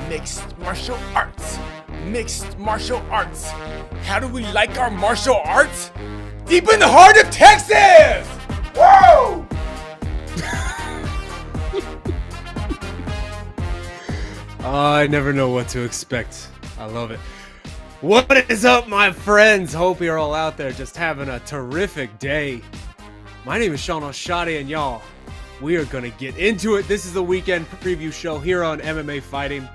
Mixed martial arts. Mixed martial arts. How do we like our martial arts? Deep in the heart of Texas! Whoa! I never know what to expect. I love it. What is up, my friends? Hope you're all out there just having a terrific day. My name is Shaun Al-Shatti, and y'all, we are going to get into it. This is the weekend preview show here on MMA Fighting.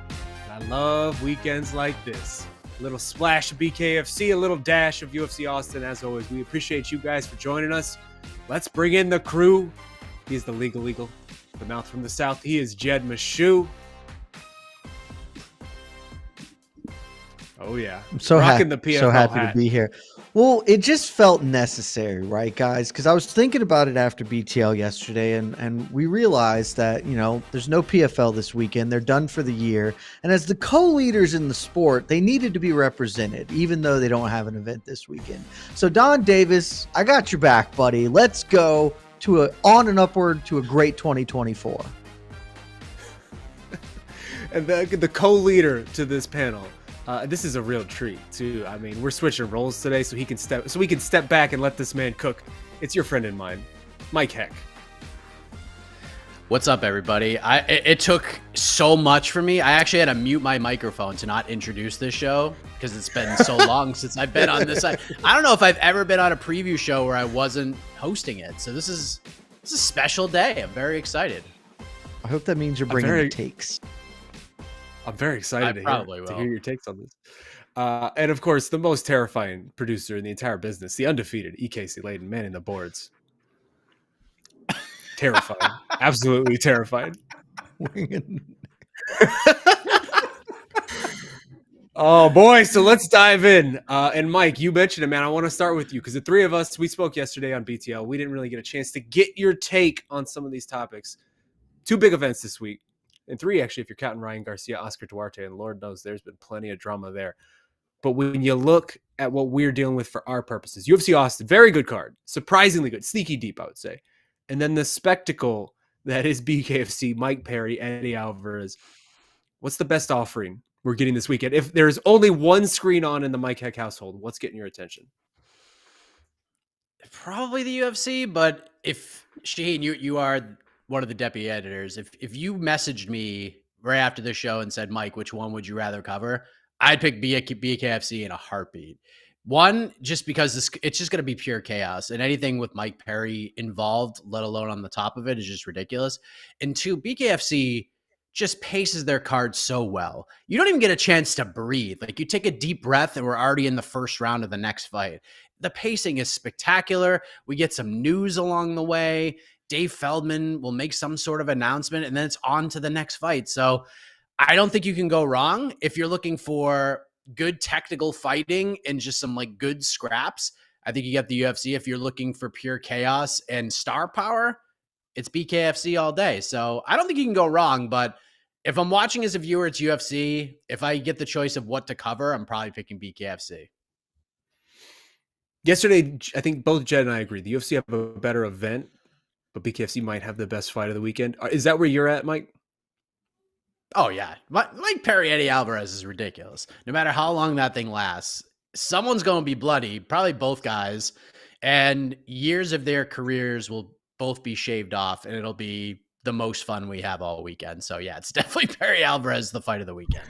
I love weekends like this. A little splash of BKFC, a little dash of UFC Austin. As always, we appreciate you guys for joining us. Let's bring in the crew. He's the legal, the mouth from the south. He is Jed Meshew. Oh yeah, I'm so rocking happy, the PFL so happy hat. to be here. Well, it just felt necessary, right, guys? Because I was thinking about it after BTL yesterday, and we realized that, you know, there's no PFL this weekend. They're done for the year. And as the co-leaders in the sport, they needed to be represented, even though they don't have an event this weekend. So, Don Davis, I got your back, buddy. Let's go to on and upward to a great 2024. And the co-leader to this panel. This is a real treat too. I mean, we're switching roles today, so we can step back and let this man cook. It's your friend and mine, Mike Heck. What's up, everybody? It took so much for me. I actually had to mute my microphone to not introduce this show because it's been so long since I've been on this side. I don't know if I've ever been on a preview show where I wasn't hosting it. So this is a special day. I'm very excited. I hope that means you're bringing the takes. I'm very excited to hear your takes on this. And of course, the most terrifying producer in the entire business, the undefeated EKC Layden, man in the boards. Terrifying. Absolutely terrifying. Oh boy, so let's dive in. And Mike, you mentioned it, man. I want to start with you because the three of us, we spoke yesterday on BTL. We didn't really get a chance to get your take on some of these topics. Two big events this week. And three, actually, if you're counting Ryan Garcia, Oscar Duarte, and Lord knows there's been plenty of drama there. But when you look at what we're dealing with for our purposes, UFC Austin, very good card, surprisingly good, sneaky deep, I would say. And then the spectacle that is BKFC, Mike Perry, Eddie Alvarez. What's the best offering we're getting this weekend? If there's only one screen on in the Mike Heck household, what's getting your attention? Probably the UFC, but if Shaheen, you are one of the deputy editors, if you messaged me right after the show and said, Mike, which one would you rather cover? I'd pick BKFC in a heartbeat. One, just because it's just going to be pure chaos, and anything with Mike Perry involved, let alone on the top of it, is just ridiculous. And two, BKFC just paces their cards so well. You don't even get a chance to breathe. Like, you take a deep breath and we're already in the first round of the next fight. The pacing is spectacular. We get some news along the way. Dave Feldman will make some sort of announcement, and then it's on to the next fight. So I don't think you can go wrong if you're looking for good technical fighting and just some like good scraps. I think you get the UFC. If you're looking for pure chaos and star power, it's BKFC all day. So I don't think you can go wrong, but if I'm watching as a viewer, it's UFC. If I get the choice of what to cover, I'm probably picking BKFC. Yesterday, I think both Jed and I agree. The UFC have a better event, but BKFC might have the best fight of the weekend. Is that where you're at, Mike? Oh, yeah. Mike Perry, Eddie Alvarez is ridiculous. No matter how long that thing lasts, someone's going to be bloody, probably both guys, and years of their careers will both be shaved off, and it'll be the most fun we have all weekend. So, yeah, it's definitely Perry Alvarez, the fight of the weekend.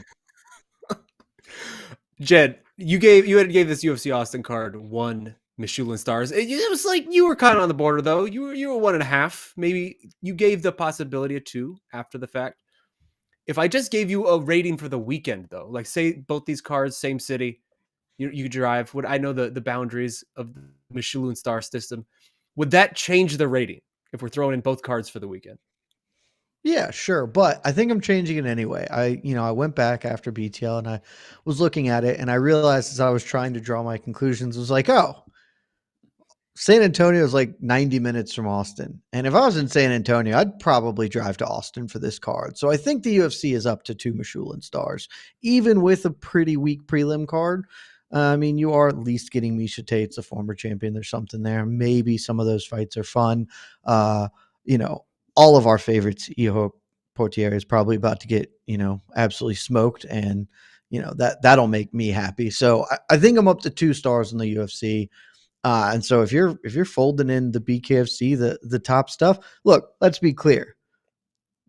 Jed, you gave this UFC Austin card 1 Michelin stars. It was like you were kind of on the border, though. You were 1.5. Maybe you gave the possibility of 2 after the fact. If I just gave you a rating for the weekend, though, like say both these cards, same city, you drive. Would I know the boundaries of the Michelin star system? Would that change the rating if we're throwing in both cards for the weekend? Yeah, sure. But I think I'm changing it anyway. I went back after BTL and I was looking at it and I realized as I was trying to draw my conclusions, was like, oh, San Antonio is like 90 minutes from Austin. And if I was in San Antonio, I'd probably drive to Austin for this card. So I think the UFC is up to 2 Michelin stars, even with a pretty weak prelim card. I mean, you are at least getting Misha Tate's a former champion. There's something there. Maybe some of those fights are fun. You know, all of our favorites, Iho Portier is probably about to get, absolutely smoked, and that'll make me happy. So I think I'm up to 2 stars in the UFC. And so if you're folding in the BKFC, the top stuff, look, let's be clear.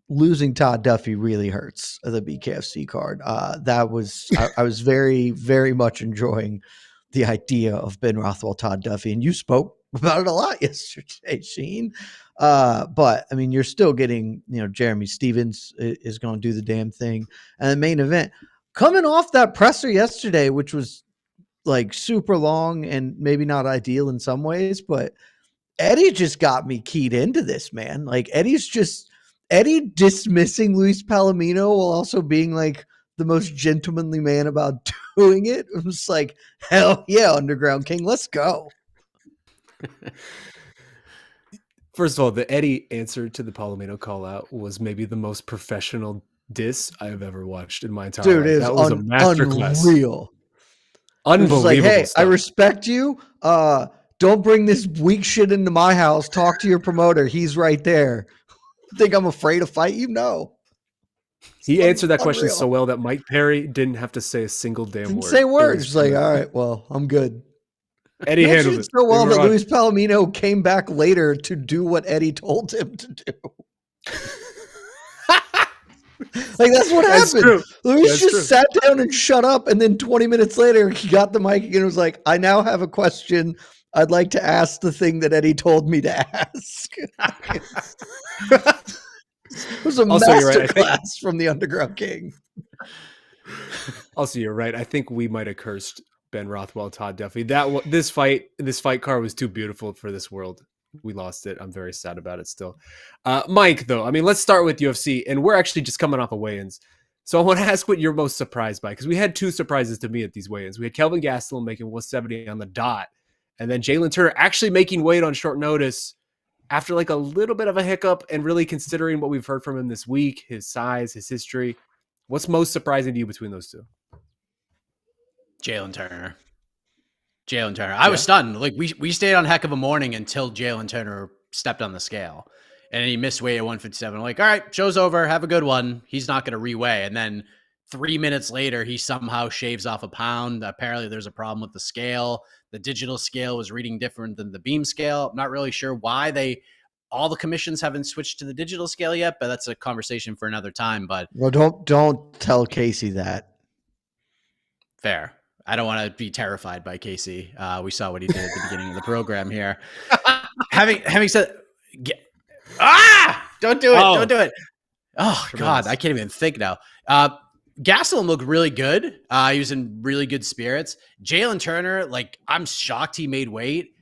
Losing Todd Duffy really hurts the BKFC card. That was I was very, very much enjoying the idea of Ben Rothwell, Todd Duffy, and you spoke about it a lot yesterday, Sheen. But I mean, you're still getting, Jeremy Stevens is going to do the damn thing, and the main event coming off that presser yesterday, which was like super long and maybe not ideal in some ways, but Eddie just got me keyed into this, man. Like Eddie dismissing Luis Palomino while also being like the most gentlemanly man about doing it. It was like, hell yeah, Underground King, let's go. First of all, the Eddie answer to the Palomino call out was maybe the most professional diss I have ever watched in my entire life. That was a masterclass. Unreal. Unbelievable like, hey, stuff. I respect you. Don't bring this weak shit into my house. Talk to your promoter. He's right there. Think I'm afraid to fight you? No. He answered that question so well that Mike Perry didn't have to say a single damn word. Say words. Like, all right, well, I'm good. Eddie handled it so well that Luis Palomino came back later to do what Eddie told him to do. Like, that's what happened. Luis just sat down and shut up, and then 20 minutes later, he got the mic again and was like, I now have a question. I'd like to ask the thing that Eddie told me to ask. It was a masterclass from the Underground King. Also, you're right. I think we might have cursed Ben Rothwell, Todd Duffy. This fight card was too beautiful for this world. We lost it. I'm very sad about it still. Mike, though, I mean, let's start with UFC, and we're actually just coming off of weigh-ins. So I want to ask what you're most surprised by, because we had 2 surprises to me at these weigh-ins. We had Kelvin Gastelum making 170 on the dot, and then Jalin Turner actually making weight on short notice after like a little bit of a hiccup, and really considering what we've heard from him this week, his size, his history. What's most surprising to you between those 2? Jalin Turner. I was stunned. Like we stayed on heck of a morning until Jalin Turner stepped on the scale, and he missed weight at 157. I'm like, all right, show's over. Have a good one. He's not going to reweigh. And then 3 minutes later, he somehow shaves off a pound. Apparently there's a problem with the scale. The digital scale was reading different than the beam scale. I'm not really sure why all the commissions haven't switched to the digital scale yet, but that's a conversation for another time. But well, don't tell Casey that. Fair. I don't want to be terrified by Casey. We saw what he did at the beginning of the program here. having said, don't do it. Don't do it. Oh, tremendous. God, I can't even think now. Gastelum looked really good. He was in really good spirits. Jalin Turner, like, I'm shocked he made weight,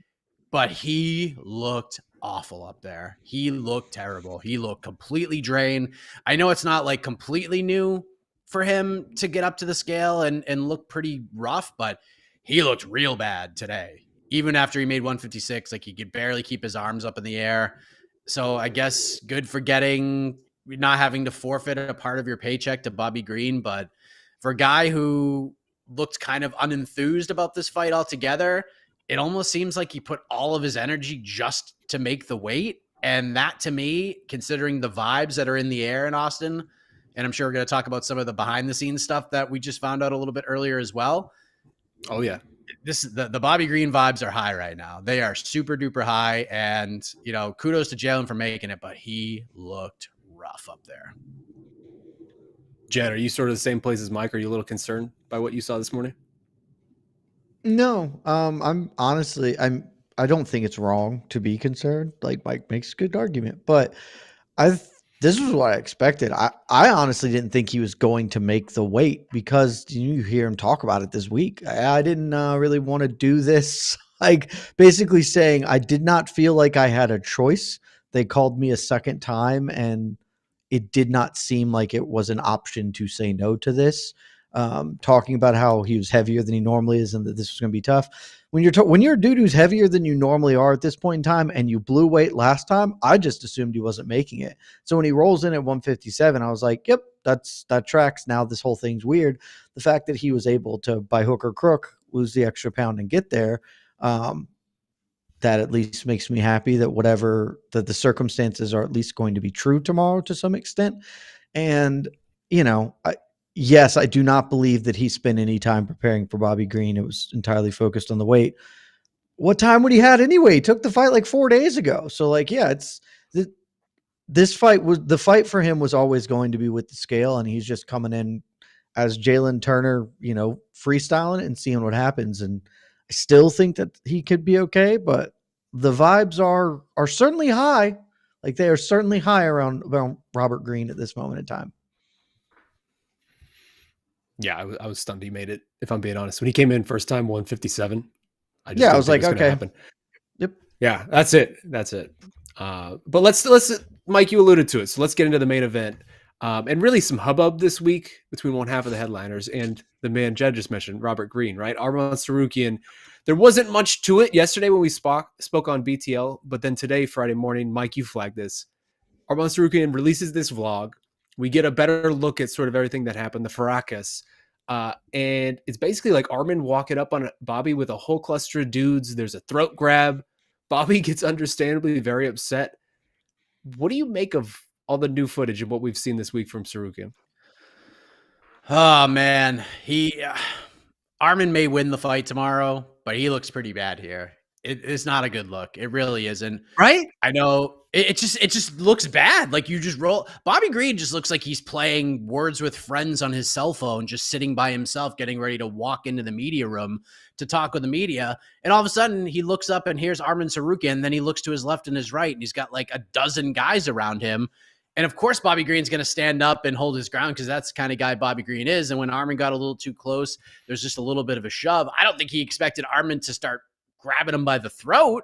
but he looked awful up there. He looked terrible. He looked completely drained. I know it's not like completely new for him to get up to the scale and look pretty rough, but he looked real bad today. Even after he made 156, like, he could barely keep his arms up in the air. So I guess good for not having to forfeit a part of your paycheck to Bobby Green. But for a guy who looked kind of unenthused about this fight altogether, it almost seems like he put all of his energy just to make the weight. And that, to me, considering the vibes that are in the air in Austin, and I'm sure we're going to talk about some of the behind the scenes stuff that we just found out a little bit earlier as well. Oh yeah. The Bobby Green vibes are high right now. They are super duper high. And, kudos to Jalin for making it, but he looked rough up there. Jed, are you sort of the same place as Mike? Are you a little concerned by what you saw this morning? No, I'm honestly, I don't think it's wrong to be concerned. Like, Mike makes a good argument, but this was what I expected. I honestly didn't think he was going to make the weight, because you hear him talk about it this week. I didn't really want to do this. Like, basically saying I did not feel like I had a choice. They called me a second time, and it did not seem like it was an option to say no to this. Talking about how he was heavier than he normally is and that this was going to be tough. When you're a dude who's heavier than you normally are at this point in time, and you blew weight last time, I just assumed he wasn't making it. So when he rolls in at 157, I was like, yep, that tracks. Now this whole thing's weird. The fact that he was able to, by hook or crook, lose the extra pound and get there. That at least makes me happy that that the circumstances are at least going to be true tomorrow to some extent. And, yes, I do not believe that he spent any time preparing for Bobby Green. It was entirely focused on the weight. What time would he had anyway? He took the fight like 4 days ago. So like, yeah, the fight for him was always going to be with the scale, and he's just coming in as Jalin Turner, freestyling it and seeing what happens. And I still think that he could be okay, but the vibes are certainly high. Like they are certainly high around Robert Green at this moment in time. Yeah, I was stunned he made it, if I'm being honest. When he came in first time, 157. I was like, okay. Happen. Yep. Yeah, that's it. But let's Mike, you alluded to it. So let's get into the main event. And really some hubbub this week between one half of the headliners and the man Jed just mentioned, Robert Green, right? Arman Tsarukyan. There wasn't much to it yesterday when we spoke on BTL, but then today, Friday morning, Mike, you flagged this. Arman Tsarukyan releases this vlog. We get a better look at sort of everything that happened, the fracas. And it's basically like Arman walking up on Bobby with a whole cluster of dudes. There's a throat grab. Bobby gets understandably very upset. What do you make of all the new footage and what we've seen this week from Tsarukyan? Oh man, Arman may win the fight tomorrow, but he looks pretty bad here. It's not a good look. It really isn't. Right? I know it just looks bad. Like you just roll. Bobby Green just looks like he's playing Words with Friends on his cell phone, just sitting by himself, getting ready to walk into the media room to talk with the media. And all of a sudden he looks up and here's Arman Tsarukyan. And then he looks to his left and his right and he's got like a dozen guys around him. And of course, Bobby Green's going to stand up and hold his ground because that's the kind of guy Bobby Green is. And when Arman got a little too close, there's just a little bit of a shove. I don't think he expected Arman to start grabbing him by the throat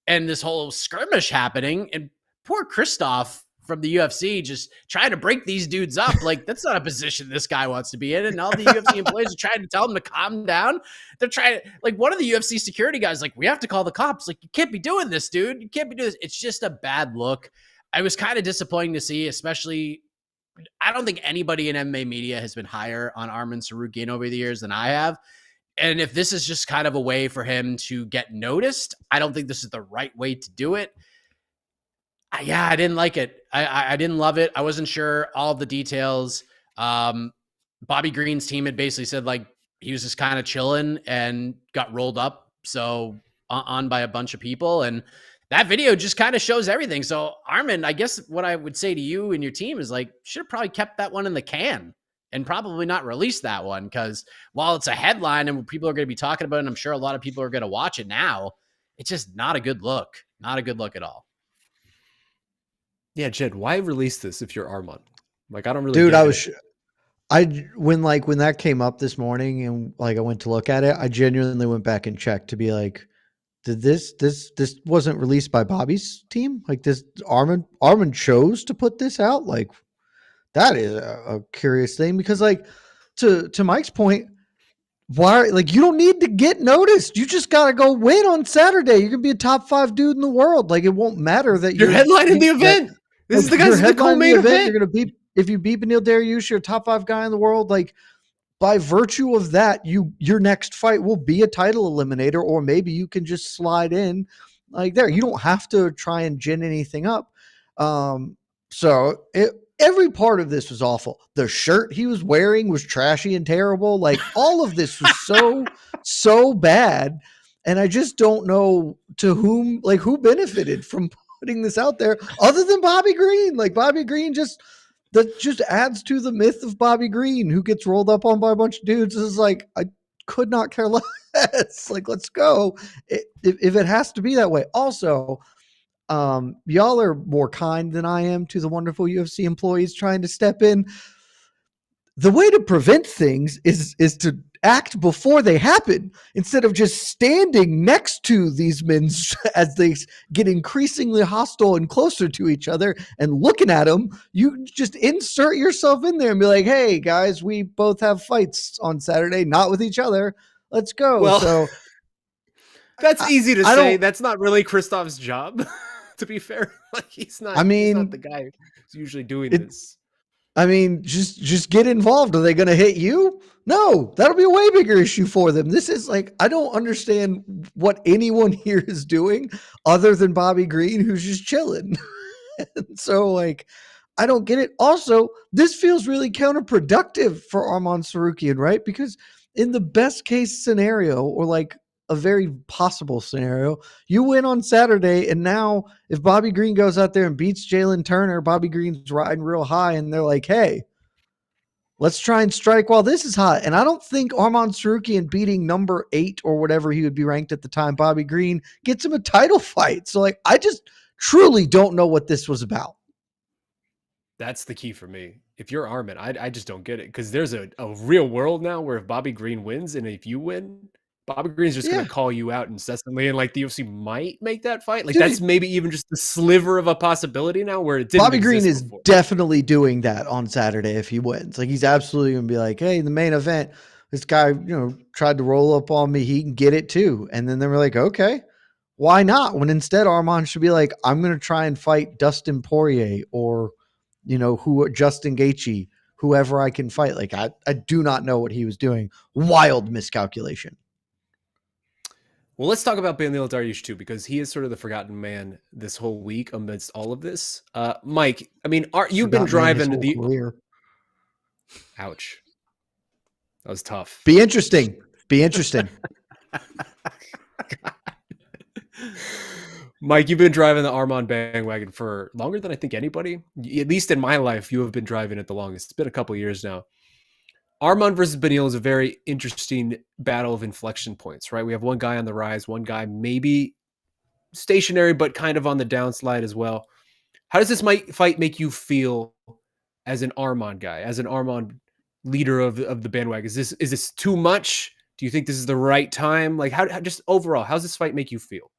and this whole skirmish happening. And poor Christoph from the UFC just trying to break these dudes up. Like, that's not a position this guy wants to be in. And all the UFC employees are trying to tell him to calm down. They're trying to, like, one of the UFC security guys, like, we have to call the cops. Like, you can't be doing this, dude. You can't be doing this. It's just a bad look. I was kind of disappointing to see, especially, I don't think anybody in MMA media has been higher on Arman Tsarukyan over the years than I have. And if this is just kind of a way for him to get noticed, I don't think this is the right way to do it. I didn't like it. I didn't love it. I wasn't sure all the details. Bobby Green's team had basically said like he was just kind of chilling and got rolled up on by a bunch of people. And that video just kind of shows everything. So Arman, I guess what I would say to you and your team is like, should have probably kept that one in the can and probably not released that one. Because while it's a headline and people are going to be talking about it, and I'm sure a lot of people are going to watch it now, it's just not a good look. Not a good look at all. Yeah, Jed, why release this if you're Arman? Like, I don't really. Dude, when that came up this morning and like I went to look at it, I genuinely went back and checked to be like, did this wasn't released by Bobby's team? Like this Arman chose to put this out? Like that is a curious thing because like to Mike's point, why like you don't need to get noticed. You just gotta go win on Saturday. You're gonna be a top 5 dude in the world. Like it won't matter that you're headlining the event. This is the guy's the co-main event. You're gonna beat if you beat Beneil Dariush, you're a top 5 guy in the world. Like by virtue of that, your next fight will be a title eliminator, or maybe you can just slide in like there. You don't have to try and gin anything up. Every part of this was awful. The shirt he was wearing was trashy and terrible. Like all of this was so bad. And I just don't know who benefited from putting this out there other than Bobby Green. Like Bobby Green that just adds to the myth of Bobby Green, who gets rolled up on by a bunch of dudes. Is like, I could not care less. Like, let's go. If it has to be that way. Also, y'all are more kind than I am to the wonderful UFC employees trying to step in. The way to prevent things is to act before they happen instead of just standing next to these men as they get increasingly hostile and closer to each other and looking at them. You just insert yourself in there and be like, hey guys, we both have fights on Saturday, not with each other. Let's go. Well, so that's easy to say. That's not really Christoph's job. To be fair, like he's not. He's not the guy who's usually doing this. I mean, just get involved. Are they going to hit you? No, that'll be a way bigger issue for them. This is like, I don't understand what anyone here is doing other than Bobby Green, who's just chilling. So like, I don't get it. Also, this feels really counterproductive for Arman Tsarukyan, right? Because in the best case scenario, or like a very possible scenario, you win on Saturday, and now if Bobby Green goes out there and beats Jalin Turner, Bobby Green's riding real high, and they're like, hey, let's try and strike while this is hot. And I don't think Arman Tsarukyan beating number 8 or whatever he would be ranked at the time, Bobby Green, gets him a title fight. So like, I just truly don't know what this was about. That's the key for me. If you're Arman, I just don't get it, because there's a real world now where if Bobby Green wins and if you win, Bobby Green's just going to call you out incessantly, and like the UFC might make that fight. Like, that's maybe even just the sliver of a possibility now where it didn't Bobby Green is before. Definitely doing that on Saturday if he wins. Like, he's absolutely going to be like, hey, the main event, this guy, tried to roll up on me. He can get it too. And then they were like, okay, why not? When instead Arman should be like, I'm going to try and fight Dustin Poirier or, Justin Gaethje, whoever I can fight. Like, I do not know what he was doing. Wild miscalculation. Well, let's talk about Beneil Dariush too, because he is sort of the forgotten man this whole week amidst all of this. Mike, I mean, you've been driving the career. Ouch. That was tough. Be interesting. Mike, you've been driving the Arman bandwagon for longer than I think anybody. At least in my life, you have been driving it the longest. It's been a couple years now. Arman versus Beneil is a very interesting battle of inflection points, right? We have one guy on the rise, one guy maybe stationary, but kind of on the downslide as well. How does this fight make you feel as an Arman guy, as an Arman leader of the bandwagon? Is this too much? Do you think this is the right time? Like, how just overall, how's this fight make you feel?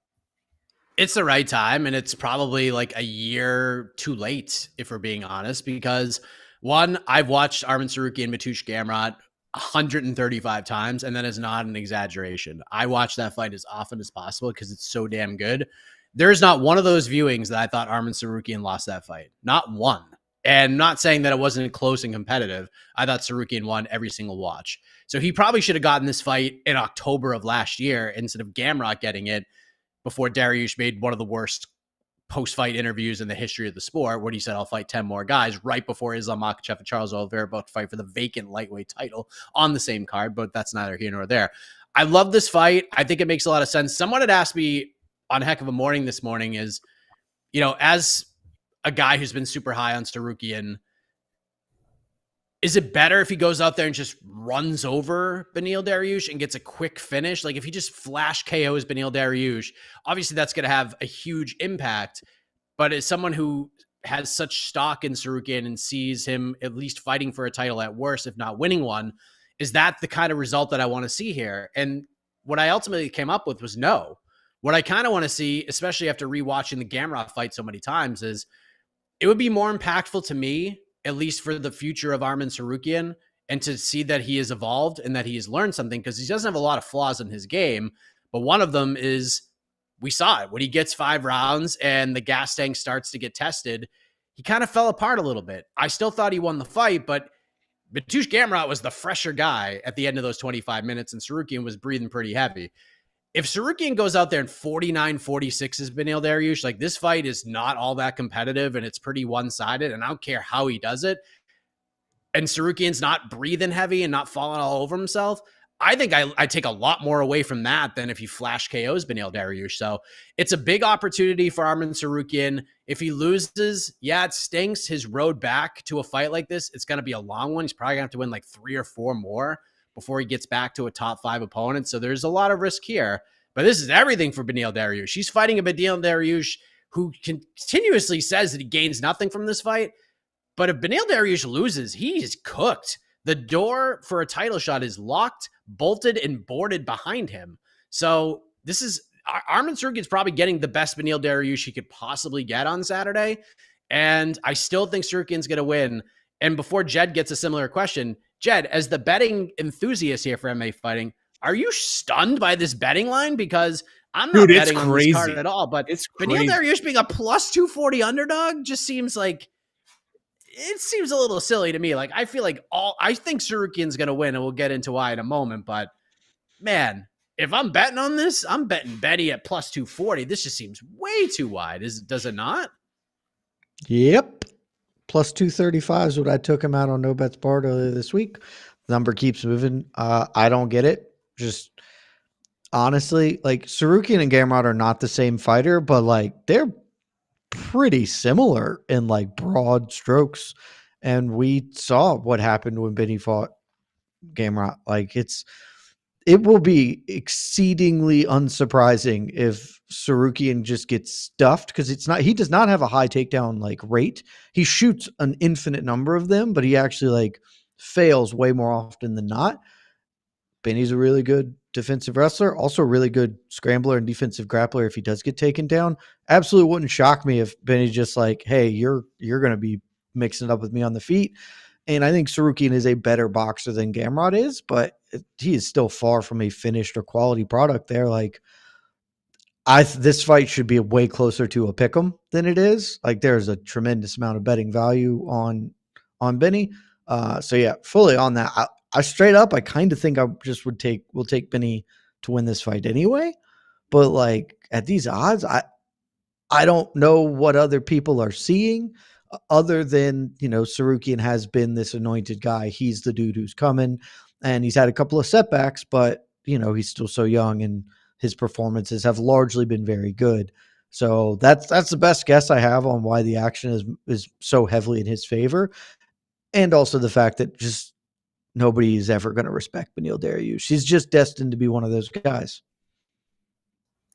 It's the right time, and it's probably like a year too late, if we're being honest, because one, I've watched Arman Tsarukyan and Mateusz Gamrot 135 times, and that is not an exaggeration. I watch that fight as often as possible because it's so damn good. There's not one of those viewings that I thought Arman Tsarukyan lost that fight. Not one. And not saying that it wasn't close and competitive. I thought Tsarukyan won every single watch. So he probably should have gotten this fight in October of last year instead of Gamrot getting it before Dariush made one of the worst post-fight interviews in the history of the sport, where he said, I'll fight 10 more guys right before Islam Makhachev and Charles Oliveira about to fight for the vacant lightweight title on the same card, but that's neither here nor there. I love this fight. I think it makes a lot of sense. Someone had asked me on Heck of a Morning this morning is, as a guy who's been super high on Tsarukyan, is it better if he goes out there and just runs over Beneil Dariush and gets a quick finish? Like, if he just flash KOs Beneil Dariush, obviously that's going to have a huge impact. But as someone who has such stock in Tsarukyan and sees him at least fighting for a title at worst, if not winning one, is that the kind of result that I want to see here? And what I ultimately came up with was no. What I kind of want to see, especially after rewatching the Gamrot fight so many times, is it would be more impactful to me, at least for the future of Arman Tsarukyan, and to see that he has evolved and that he has learned something, because he doesn't have a lot of flaws in his game. But one of them is, we saw it when he gets 5 rounds and the gas tank starts to get tested, he kind of fell apart a little bit. I still thought he won the fight, but Mateusz Gamrot was the fresher guy at the end of those 25 minutes, and Tsarukyan was breathing pretty heavy. If Tsarukyan goes out there and 49-46 is Beneil Dariush, like, this fight is not all that competitive and it's pretty one-sided, and I don't care how he does it, and Tsarukyan's not breathing heavy and not falling all over himself, I think I take a lot more away from that than if he flash KOs Beneil Dariush. So it's a big opportunity for Arman Tsarukyan. If he loses, yeah, it stinks. His road back to a fight like this, it's going to be a long one. He's probably going to have to win like 3 or 4 more before he gets back to a top 5 opponent. So there's a lot of risk here. But this is everything for Beneil Dariush. He's fighting a Beneil Dariush who continuously says that he gains nothing from this fight. But if Beneil Dariush loses, he is cooked. The door for a title shot is locked, bolted, and boarded behind him. So this is, Arman Tsarukyan's probably getting the best Beneil Dariush he could possibly get on Saturday. And I still think Tsarukyan's going to win. And before Jed gets a similar question, Jed, as the betting enthusiast here for MMA fighting, are you stunned by this betting line? Because I'm not betting on this card at all. But Beneil Dariush being a plus 240 underdog just seems like it seems a little silly to me. Like, I feel like I think Tsarukyan's going to win, and we'll get into why in a moment. But man, if I'm betting on this, I'm betting Betty at plus 240. This just seems way too wide. Does it not? Yep. Plus 235 is what I took him out on No Bets Barred earlier this week. The number keeps moving. I don't get it. Just honestly, like Tsarukyan and Gamrot are not the same fighter, but like they're pretty similar in like broad strokes. And we saw what happened when Benny fought Gamrot. Like it will be exceedingly unsurprising if Tsarukyan just gets stuffed because he does not have a high takedown like rate. He shoots an infinite number of them, but he actually like fails way more often than not. Benny's a really good defensive wrestler, also a really good scrambler and defensive grappler if he does get taken down. Absolutely wouldn't shock me if Benny's just like, hey, you're going to be mixing it up with me on the feet. And I think Tsarukyan is a better boxer than Gamrot is, but he is still far from a finished or quality product there. Like this fight should be way closer to a pick'em than it is. Like there's a tremendous amount of betting value on Benny. So yeah, fully on that. I straight up, I kind of think I just will take Benny to win this fight anyway. But like at these odds, I don't know what other people are seeing other than, Tsarukyan has been this anointed guy. He's the dude who's coming, and he's had a couple of setbacks, but he's still so young and his performances have largely been very good. So that's the best guess I have on why the action is so heavily in his favor. And also the fact that just nobody is ever going to respect Beneil Dariush. He's just destined to be one of those guys.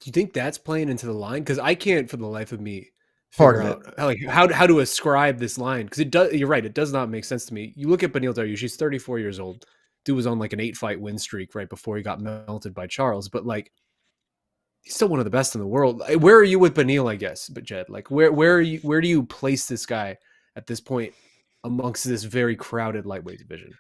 Do you think that's playing into the line? Because I can't, for the life of me, Part figure of out how to ascribe this line. Because it does. You're right. It does not make sense to me. You look at Beneil Dariush. He's 34 years old. Dude was on like an 8-fight win streak right before he got melted by Charles. But like, he's still one of the best in the world. Where are you with Beneil? I guess, but Jed, like, where are you? Where do you place this guy at this point amongst this very crowded lightweight division?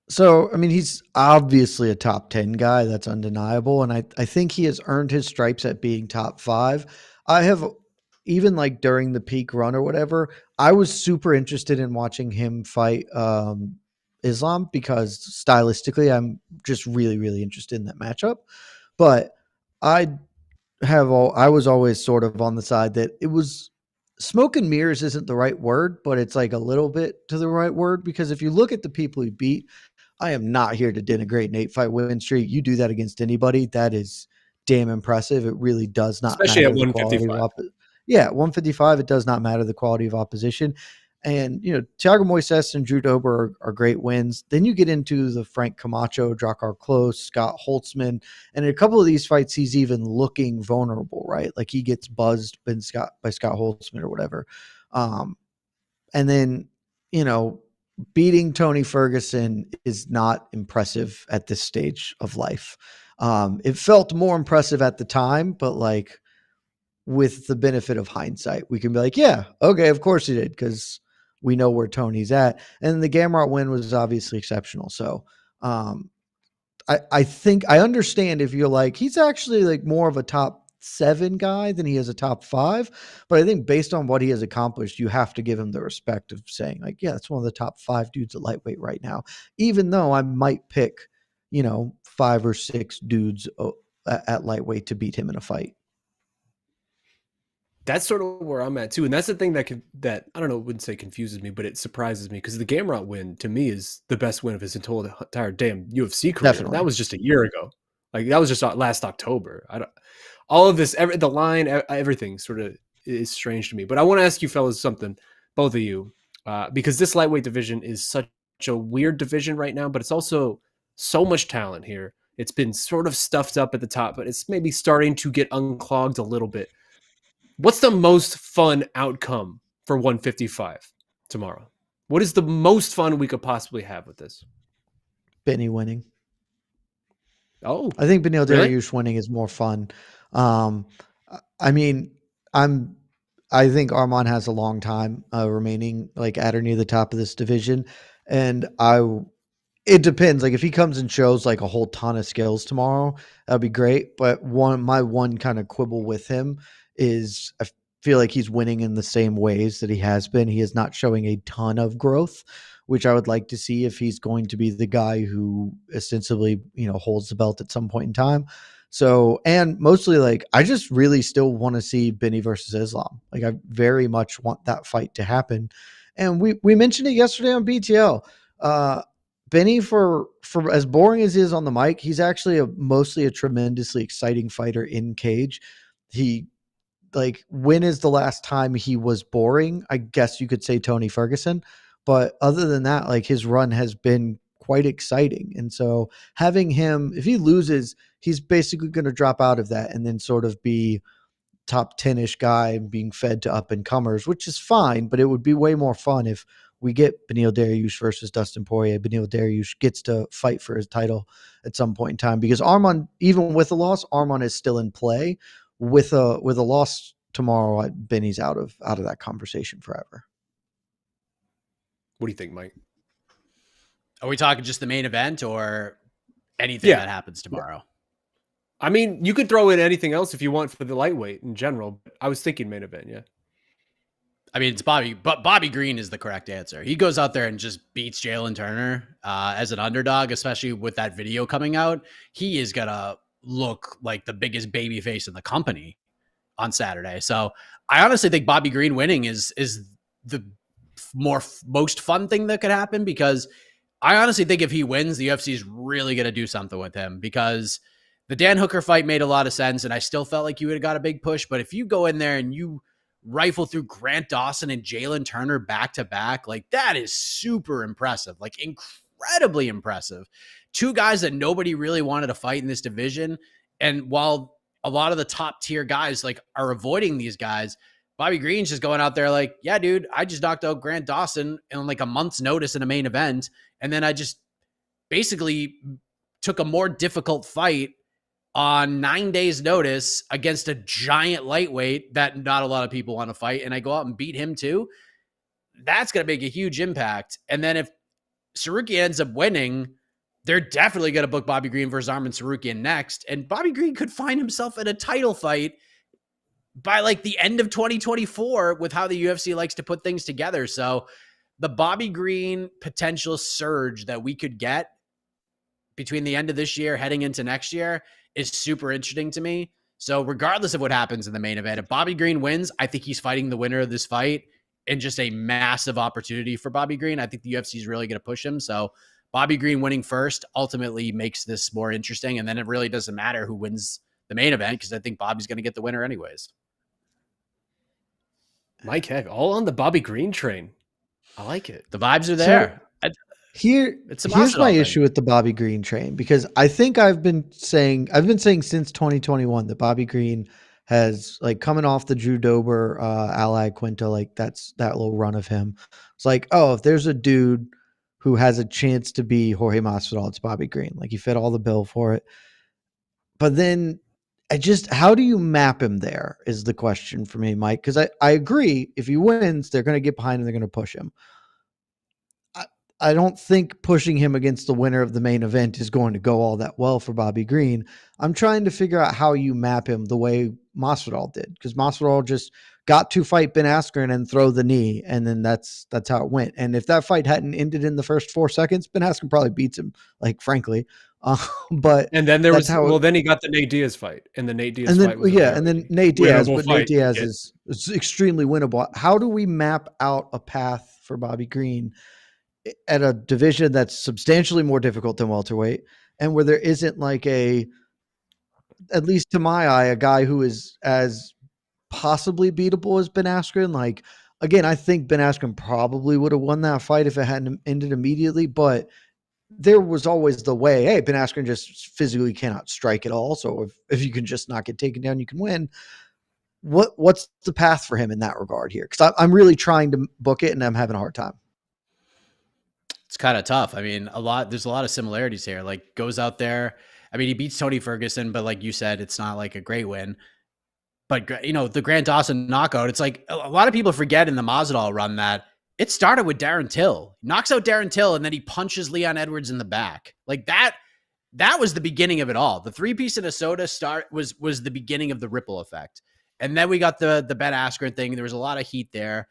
So, I mean, he's obviously a top 10 guy. That's undeniable. And I think he has earned his stripes at being top 5. I have, even like during the peak run or whatever, I was super interested in watching him fight Islam because stylistically, I'm just really, really interested in that matchup. But I was always sort of on the side that it was smoke and mirrors isn't the right word, but it's like a little bit to the right word because if you look at the people he beat, I am not here to denigrate an 8-fight win streak. You do that against anybody, that is damn impressive. It really does not Especially matter at the quality 155. Yeah, 155, it does not matter the quality of opposition. And, Thiago Moises and Drew Dober are great wins. Then you get into the Frank Camacho, Drakkar Klose, Scott Holtzman. And in a couple of these fights, he's even looking vulnerable, right? Like he gets buzzed by Scott Holtzman or whatever. And then, beating Tony Ferguson is not impressive at this stage of life. It felt more impressive at the time, but like with the benefit of hindsight, we can be like, yeah, okay, of course he did, because we know where Tony's at. And the Gamrot win was obviously exceptional. So I think I understand if you're like, he's actually like more of a top 7 guy than he is a top 5. But I think based on what he has accomplished, you have to give him the respect of saying like, yeah, it's one of the top 5 dudes at lightweight right now, even though I might pick, 5 or 6 dudes at lightweight to beat him in a fight. That's sort of where I'm at too. And that's the thing that I don't know, wouldn't say confuses me, but it surprises me because the Gamrot win to me is the best win of his entire damn UFC career. Definitely. That was just a year ago. Like that was just last October. All of this, the line, everything sort of is strange to me. But I want to ask you fellas something, both of you, because this lightweight division is such a weird division right now, but it's also so much talent here. It's been sort of stuffed up at the top, but it's maybe starting to get unclogged a little bit. What's the most fun outcome for 155 tomorrow? What is the most fun we could possibly have with this? Benny winning. Oh, I think Beneil really? Dariush winning is more fun. I mean, I think Arman has a long time remaining, like at or near the top of this division, and it depends. Like if he comes and shows like a whole ton of skills tomorrow, that'd be great. But my one kind of quibble with him is feel like he's winning in the same ways that he has been. He is not showing a ton of growth, which I would like to see if he's going to be the guy who ostensibly, holds the belt at some point in time. So, and mostly like, I just really still want to see Benny versus Islam. Like, I very much want that fight to happen. And we mentioned it yesterday on BTL. Benny, for as boring as he is on the mic, he's actually mostly a tremendously exciting fighter in cage. He, like, when is the last time he was boring? I guess you could say Tony Ferguson, but other than that, like, his run has been quite exciting. And so having him, if he loses, he's basically going to drop out of that and then sort of be top 10-ish guy being fed to up and comers, which is fine, but it would be way more fun if we get Beneil Dariush versus Dustin Poirier. Beneil Dariush gets to fight for his title at some point in time, because Arman, even with a loss, Arman is still in play. With a loss tomorrow, Benny's out of that conversation forever. What do you think, Mike? Are we talking just the main event or anything that happens tomorrow? I mean, you could throw in anything else if you want for the lightweight in general. But I was thinking main event, yeah. I mean, it's Bobby, but Bobby Green is the correct answer. He goes out there and just beats Jalin Turner as an underdog, especially with that video coming out. He is going to look like the biggest baby face in the company on Saturday. So I honestly think Bobby Green winning is the most fun thing that could happen, because I honestly think if he wins, the UFC is really going to do something with him, because the Dan Hooker fight made a lot of sense, and I still felt like you would have got a big push. But if you go in there and you rifle through Grant Dawson and Jalin Turner back to back, like, that is super impressive, like incredibly impressive. Two guys that nobody really wanted to fight in this division. And while a lot of the top tier guys like are avoiding these guys, Bobby Green's just going out there like, yeah, dude, I just knocked out Grant Dawson in like a month's notice in a main event. And then I just basically took a more difficult fight on 9 days notice against a giant lightweight that not a lot of people want to fight. And I go out and beat him too. That's going to make a huge impact. And then if Tsarukyan ends up winning, they're definitely going to book Bobby Green versus Arman Tsarukyan next. And Bobby Green could find himself in a title fight by like the end of 2024 with how the UFC likes to put things together. So the Bobby Green potential surge that we could get between the end of this year heading into next year is super interesting to me. So regardless of what happens in the main event, if Bobby Green wins, I think he's fighting the winner of this fight, and just a massive opportunity for Bobby Green. I think the UFC is really going to push him. So Bobby Green winning first ultimately makes this more interesting. And then it really doesn't matter who wins the main event, because I think Bobby's going to get the winner anyways. Mike, heck, all on the Bobby Green train. I like it. The vibes are there. Here's my issue with the Bobby Green train, because I think I've been saying since 2021 that Bobby Green has, like, coming off the Drew Dober, Ally Quinto, like that little run of him. It's like, oh, if there's a dude who has a chance to be Jorge Masvidal, it's Bobby Green. Like, he fit all the bill for it. But then how do you map him there is the question for me, Mike, because I agree, if he wins, they're going to get behind him, they're going to push him. I don't think pushing him against the winner of the main event is going to go all that well for Bobby Green. I'm trying to figure out how you map him the way Masvidal did, because Masvidal just got to fight Ben Askren and throw the knee, and then that's how it went. And if that fight hadn't ended in the first 4 seconds, Ben Askren probably beats him, like, frankly. But and then then he got the Nate Diaz fight, and the Nate Diaz fight was and then Nate Diaz, but fight. Nate Diaz is extremely winnable. How do we map out a path for Bobby Green at a division that's substantially more difficult than welterweight, and where there isn't like at least to my eye, a guy who is as possibly beatable as Ben Askren? Like, again, I think Ben Askren probably would have won that fight if it hadn't ended immediately, but there was always the way, hey, Ben Askren just physically cannot strike at all. So if you can just not get taken down, you can win. What's the path for him in that regard here? Because I'm really trying to book it, and I'm having a hard time. It's kind of tough. I mean, there's a lot of similarities here. Like, goes out there. I mean, he beats Tony Ferguson, but like you said, it's not like a great win. But, you know, the Grant Dawson knockout, it's like a lot of people forget in the Masvidal run that it started with Darren Till. He knocks out Darren Till, and then he punches Leon Edwards in the back. Like, that was the beginning of it all. The 3-piece in a soda was the beginning of the ripple effect. And then we got the Ben Askren thing. There was a lot of heat there.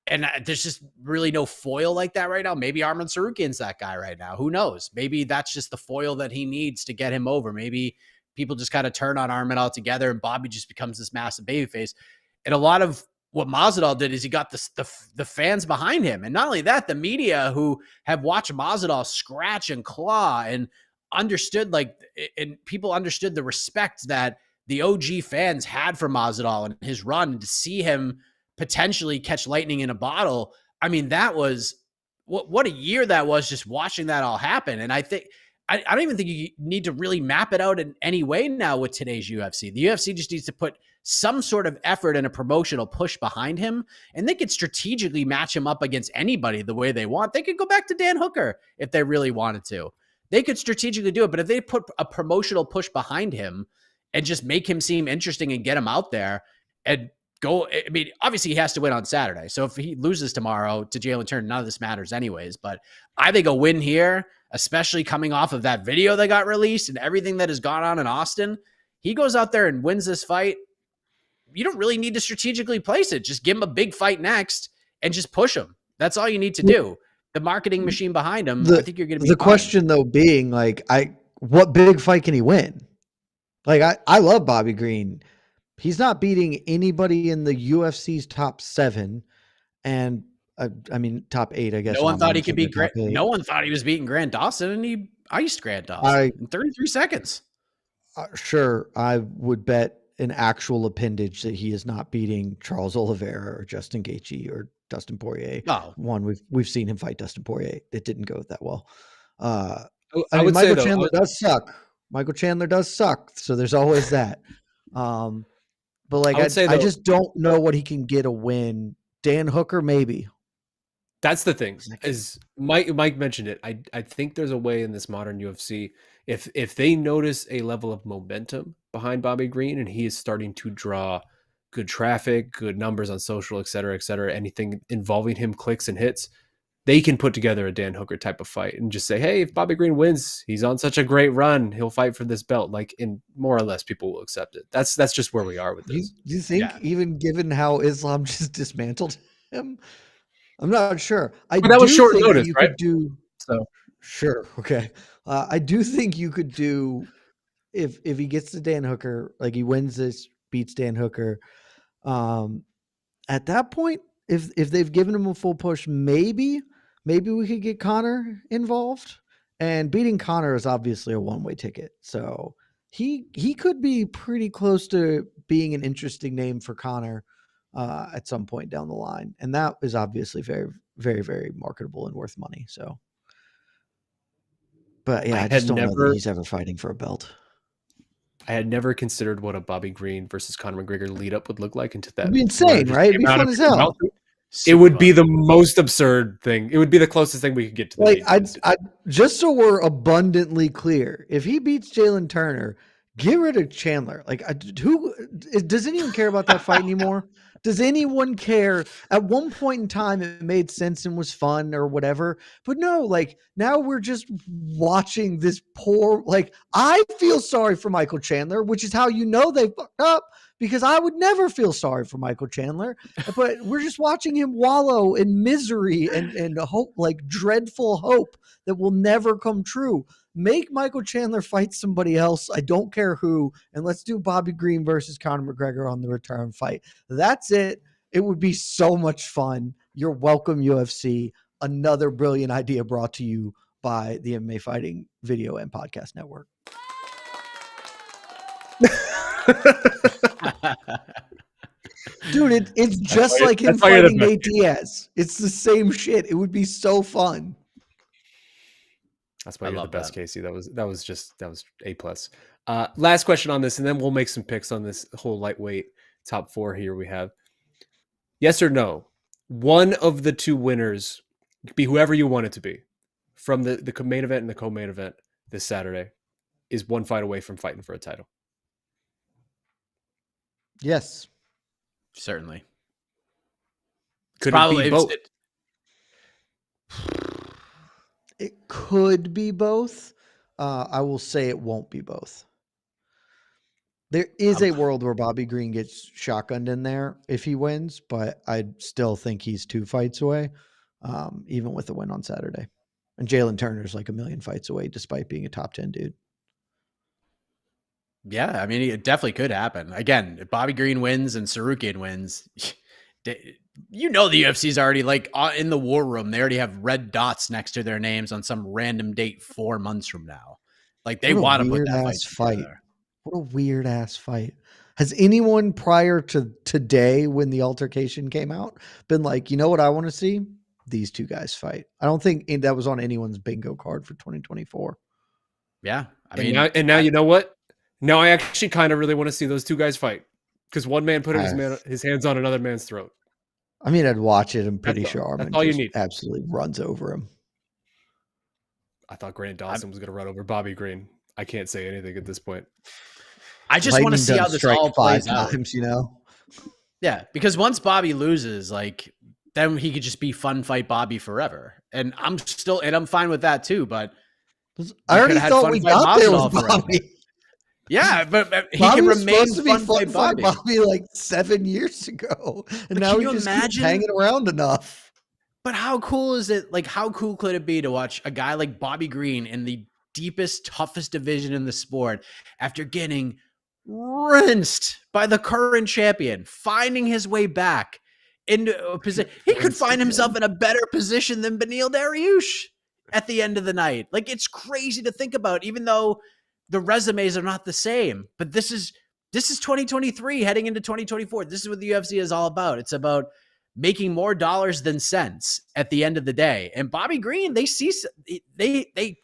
And there's just really no foil like that right now. Maybe Arman Tsarukyan's that guy right now. Who knows? Maybe that's just the foil that he needs to get him over. Maybe people just kind of turn on Arman altogether and Bobby just becomes this massive babyface. And a lot of what Masvidal did is he got the fans behind him. And not only that, the media who have watched Masvidal scratch and claw and understood, and people understood the respect that the OG fans had for Masvidal and his run, and to see him potentially catch lightning in a bottle. I mean, that was what a year that was, just watching that all happen. And I think, I don't even think you need to really map it out in any way now with today's UFC. The UFC just needs to put some sort of effort and a promotional push behind him, and they could strategically match him up against anybody the way they want. They could go back to Dan Hooker if they really wanted to. They could strategically do it, but if they put a promotional push behind him and just make him seem interesting and get him out there and go, I mean, obviously he has to win on Saturday. So if he loses tomorrow to Jalin Turner, none of this matters anyways. But I think a win here, especially coming off of that video that got released and everything that has gone on in Austin, he goes out there and wins this fight. You don't really need to strategically place it. Just give him a big fight next and just push him. That's all you need to do. The marketing machine behind him, I think you're going to be the fine. question though being what big fight can he win? I love Bobby Green. He's not beating anybody in the UFC's top 7, and top 8. I guess no one thought he could beat Grant. No one thought he was beating Grant Dawson, and he iced Grant Dawson in 33 seconds. Sure, I would bet an actual appendage that he is not beating Charles Oliveira or Justin Gaethje or Dustin Poirier. Oh, we've seen him fight Dustin Poirier. It didn't go that well. Michael Chandler does suck. Michael Chandler does suck. So there's always that. But I just don't know what he can get a win. Dan Hooker, maybe. That's the thing. Is Mike mentioned it. I think there's a way in this modern UFC, if they notice a level of momentum behind Bobby Green and he is starting to draw good traffic, good numbers on social, et cetera, anything involving him clicks and hits, they can put together a Dan Hooker type of fight and just say, hey, if Bobby Green wins, he's on such a great run, he'll fight for this belt. In more or less, people will accept it. That's just where we are with this. You think, even given how Islam just dismantled him? I'm not sure. But that was short notice, right? Sure, okay. I do think you could do, if he gets to Dan Hooker, he wins this, beats Dan Hooker. At that point, if they've given him a full push, maybe we could get Conor involved. And beating Conor is obviously a one-way ticket. So he could be pretty close to being an interesting name for Conor at some point down the line. And that is obviously very, very, very marketable and worth money. So, but yeah, I just don't know that he's ever fighting for a belt. I had never considered what a Bobby Green versus Conor McGregor lead up would look like into that. It'd be insane, right? It'd be fun as hell. It would be the most absurd thing. It would be the closest thing we could get to. I just so we're abundantly clear, if he beats Jalin Turner, get rid of Chandler. Who does anyone care about that fight anymore? Does anyone care? At one point in time, it made sense and was fun or whatever. But no, now we're just watching this poor. I feel sorry for Michael Chandler, which is how you know they fucked up, because I would never feel sorry for Michael Chandler. But we're just watching him wallow in misery and hope, dreadful hope that will never come true. Make Michael Chandler fight somebody else. I don't care who. And let's do Bobby Green versus Conor McGregor on the return fight. That's it. It would be so much fun. You're welcome, UFC. Another brilliant idea brought to you by the MMA Fighting Video and Podcast Network. Dude, it's just like him fighting Nate Diaz. It's the same shit. It would be so fun. That's why you're the best, Casey. That was A+. Last question on this, and then we'll make some picks on this whole lightweight top 4 here we have. Yes or no? One of the two winners, be whoever you want it to be, from the main event and the co-main event this Saturday, is one fight away from fighting for a title. Yes. Certainly. Could it be both? It could be both. I will say it won't be both. There is a world where Bobby Green gets shotgunned in there if he wins, but I still think he's 2 fights away, even with the win on Saturday. And Jalin Turner's like a million fights away, despite being a top 10 dude. Yeah, I mean, it definitely could happen. Again, if Bobby Green wins and Tsarukyan wins, you know the UFC's already like in the war room. They already have red dots next to their names on some random date 4 months from now. Like they want to put that fight together. What a weird ass fight. Has anyone prior to today, when the altercation came out, been like, you know what I want to see? These two guys fight. I don't think that was on anyone's bingo card for 2024. Yeah. Now you know what? Now I actually kind of really want to see those two guys fight because one man put his hands on another man's throat. I mean, I'd watch it. I'm pretty sure Arman that's all you need. Absolutely runs over him. I thought Grant Dawson was going to run over Bobby Green. I can't say anything at this point. I just want to see how this all plays out. You know? Yeah, because once Bobby loses, like then he could just be fun fight Bobby forever, and I'm fine with that too. But I already thought we got there with Bobby. Yeah, but he can remain supposed to be fun fight Bobby like 7 years ago, and now he just keeps hanging around enough. But how cool is it? Like, how cool could it be to watch a guy like Bobby Green in the deepest, toughest division in the sport after getting rinsed by the current champion, finding his way back into a position? He could find himself in a better position than Beneil Dariush at the end of the night. Like, it's crazy to think about, even though the resumes are not the same. But this is 2023 heading into 2024. This is what the UFC is all about. It's about making more dollars than cents at the end of the day. And Bobby Green, they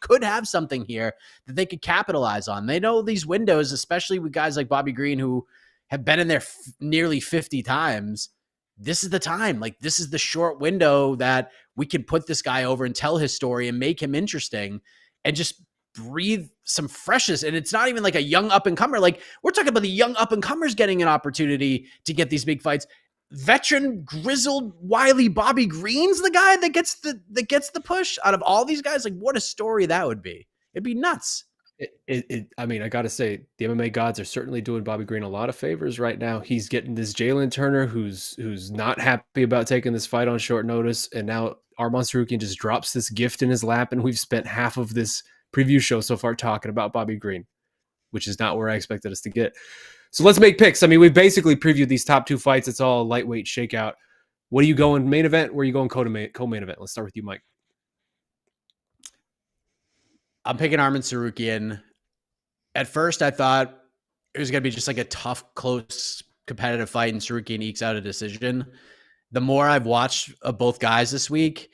could have something here that they could capitalize on. They know these windows, especially with guys like Bobby Green who have been in there nearly 50 times. This is the time. Like, this is the short window that we can put this guy over and tell his story and make him interesting and just breathe some freshness. And it's not even like a young up-and-comer. Like, we're talking about the young up-and-comers getting an opportunity to get these big fights. Veteran, grizzled, wily Bobby Green's the guy that gets the push out of all these guys. Like, what a story that would be. It'd be nuts. I mean, I got to say, the MMA gods are certainly doing Bobby Green a lot of favors right now. He's getting this Jalin Turner who's not happy about taking this fight on short notice. And now Arman Tsarukyan just drops this gift in his lap. And we've spent half of this preview show so far talking about Bobby Green, which is not where I expected us to get. So let's make picks. I mean, we've basically previewed these top 2 fights. It's all a lightweight shakeout. What are you going main event? Where are you going co-main event? Let's start with you, Mike. I'm picking Arman Tsarukyan. At first, I thought it was going to be just like a tough, close, competitive fight, and Tsarukyan ekes out a decision. The more I've watched of both guys this week,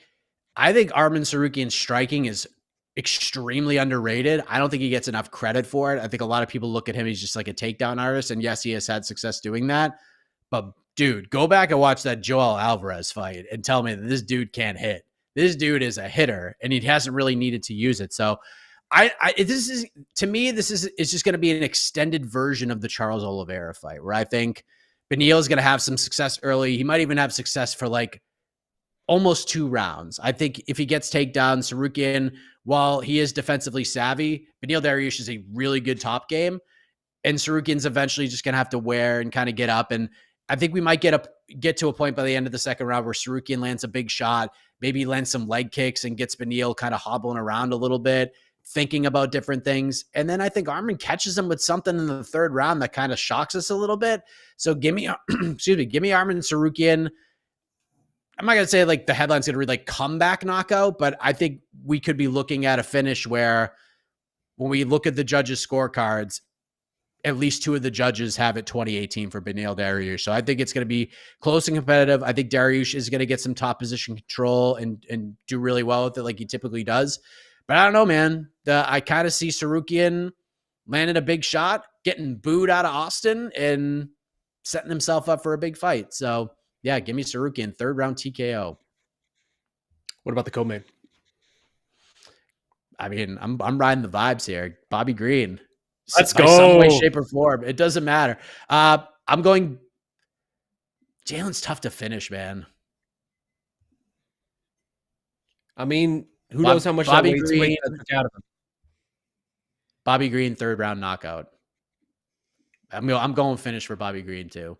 I think Arman Tsarukyan's striking is extremely underrated. I don't think he gets enough credit for it. I think a lot of people look at him, he's just like a takedown artist. And yes, he has had success doing that. But dude, go back and watch that Joel Alvarez fight and tell me that this dude can't hit. This dude is a hitter and he hasn't really needed to use it. So this is just going to be an extended version of the Charles Oliveira fight, where I think Beneil is going to have some success early. He might even have success for like almost 2 rounds. I think if he gets takedowns, Tsarukyan, while he is defensively savvy, Beneil Dariush is a really good top game, and Tsarukyan's eventually just going to have to wear and kind of get up. And I think we might get to a point by the end of the second round where Tsarukyan lands a big shot, maybe lands some leg kicks and gets Beneil kind of hobbling around a little bit, thinking about different things. And then I think Arman catches him with something in the third round that kind of shocks us a little bit. So give me Arman Tsarukyan. I'm not going to say like the headline's going to read like comeback knockout, but I think we could be looking at a finish where when we look at the judges' scorecards, at least 2 of the judges have it 2018 for Beneil Dariush. So I think it's going to be close and competitive. I think Dariush is going to get some top position control and do really well with it like he typically does. But I don't know, man. I kind of see Tsarukyan landing a big shot, getting booed out of Austin, and setting himself up for a big fight. So yeah, give me Tsarukyan, 3rd round TKO. What about the co-main? I mean, I'm riding the vibes here. Bobby Green. Let's go. Some way, shape, or form. It doesn't matter. I'm going. Jalen's tough to finish, man. I mean, who knows how much Bobby that Green weight took out of him. Bobby Green, 3rd round knockout. I'm going finish for Bobby Green too.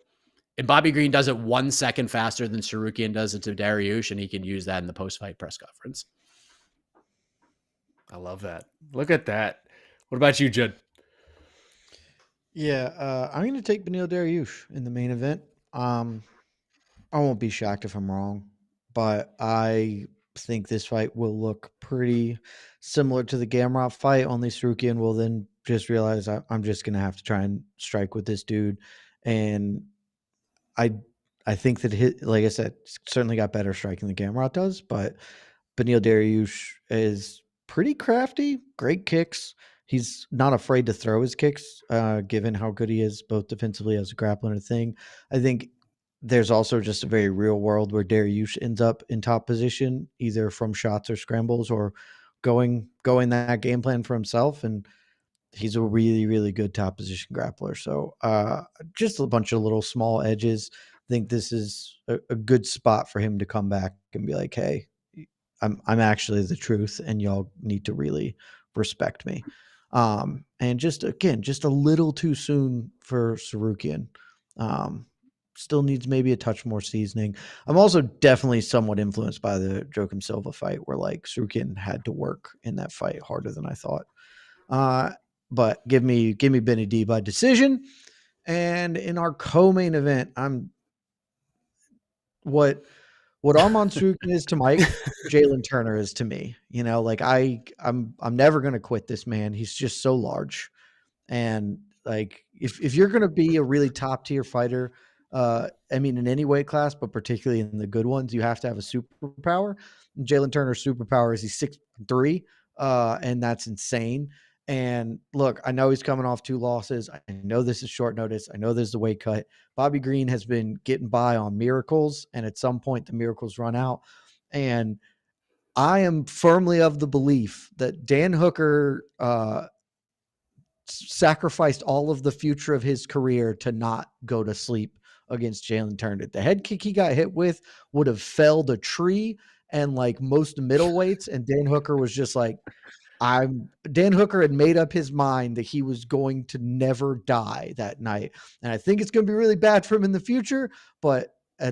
And Bobby Green does it 1 second faster than Tsarukyan does it to Dariush, and he can use that in the post-fight press conference. I love that. Look at that. What about you, Jed? Yeah, I'm going to take Beneil Dariush in the main event. I won't be shocked if I'm wrong, but I think this fight will look pretty similar to the Gamrot fight. Only Tsarukyan will then just realize I'm just going to have to try and strike with this dude, and I I think that like I said, certainly got better striking than Gamrot does, but Beneil Dariush is pretty crafty, great kicks. He's not afraid to throw his kicks, given how good he is, both defensively as a grappler and a thing. I think there's also just a very real world where Dariush ends up in top position, either from shots or scrambles or going that game plan for himself. And he's a really, really good top position grappler. So just a bunch of little small edges. I think this is a good spot for him to come back and be like, hey, I'm actually the truth, and y'all need to really respect me. And just a little too soon for Tsarukyan. Still needs maybe a touch more seasoning. I'm also definitely somewhat influenced by the Joachim Silva fight, where like Tsarukyan had to work in that fight harder than I thought. But give me Benny D by decision. And in our co-main event, I'm what Arman Tsarukyan is to Mike, Jalin Turner is to me. You know, like I'm never gonna quit this man. He's just so large. And like if you're gonna be a really top tier fighter, I mean in any weight class, but particularly in the good ones, you have to have a superpower. Jalin Turner's superpower is he's 6'3", and that's insane. And look, I know he's coming off 2 losses. I know this is short notice. I know there's the weight cut. Bobby Green has been getting by on miracles, and at some point the miracles run out. And I am firmly of the belief that Dan Hooker sacrificed all of the future of his career to not go to sleep against Jalin Turner. The head kick he got hit with would have felled a tree and like most middleweights, and Dan Hooker was just like, Dan Hooker had made up his mind that he was going to never die that night. And I think it's going to be really bad for him in the future. But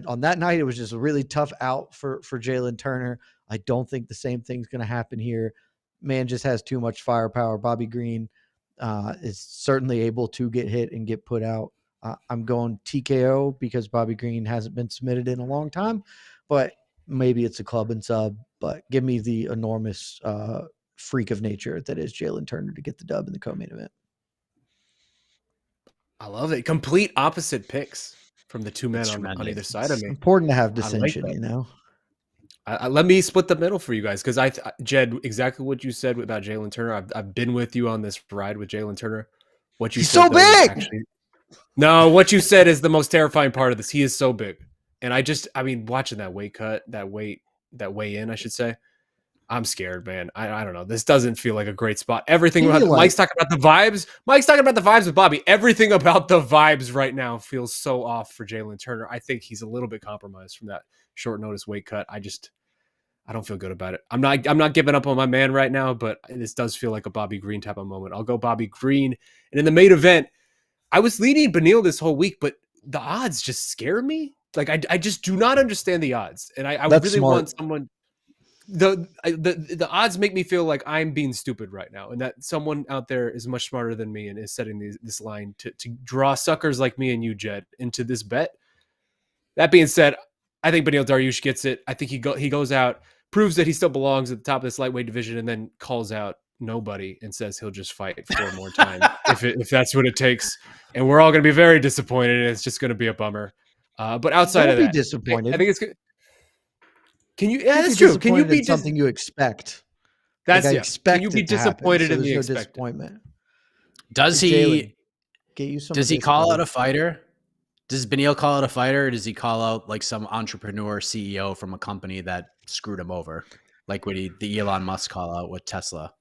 on that night, it was just a really tough out for Jalin Turner. I don't think the same thing's going to happen here. Man just has too much firepower. Bobby Green is certainly able to get hit and get put out. I'm going TKO because Bobby Green hasn't been submitted in a long time, but maybe it's a club and sub. But give me the enormous freak of nature that is Jalin Turner to get the dub in the co-main event. I love it. Complete opposite picks from the two men on either side of me. Important to have dissension, you know. Let me split the middle for you guys, because Jed, exactly what you said about Jalin Turner. I've been with you on this ride with Jalin Turner. What you He's said, so big. No, what you said is the most terrifying part of this. He is so big, and I mean, watching that weight cut, that weigh in, I should say. I'm scared, man. I don't know. This doesn't feel like a great spot. Everything about Mike's talking about the vibes. Mike's talking about the vibes with Bobby. Everything about the vibes right now feels so off for Jalin Turner. I think he's a little bit compromised from that short notice weight cut. I don't feel good about it. I'm not giving up on my man right now, but this does feel like a Bobby Green type of moment. I'll go Bobby Green. And in the main event, I was leading Beneil this whole week, but the odds just scare me. Like I just do not understand the odds, and I really want someone. The odds make me feel like I'm being stupid right now, and that someone out there is much smarter than me and is setting this line to draw suckers like me and you, Jed, into this bet. That being said, I think Beneil Dariush gets it. I think he goes out, proves that he still belongs at the top of this lightweight division, and then calls out nobody and says he'll just fight 4 more times if that's what it takes. And we're all going to be very disappointed, and it's just going to be a bummer. But outside of that, disappointed. I think it's good. Can you? Yeah, that's true. Can you be something you expect? That's like, yeah. Expect Can you be disappointed happen, so in the disappointment? Does he get you some? Does he call out a fighter? Does Beneil call out a fighter, or does he call out like some entrepreneur CEO from a company that screwed him over, like what the Elon Musk call out with Tesla?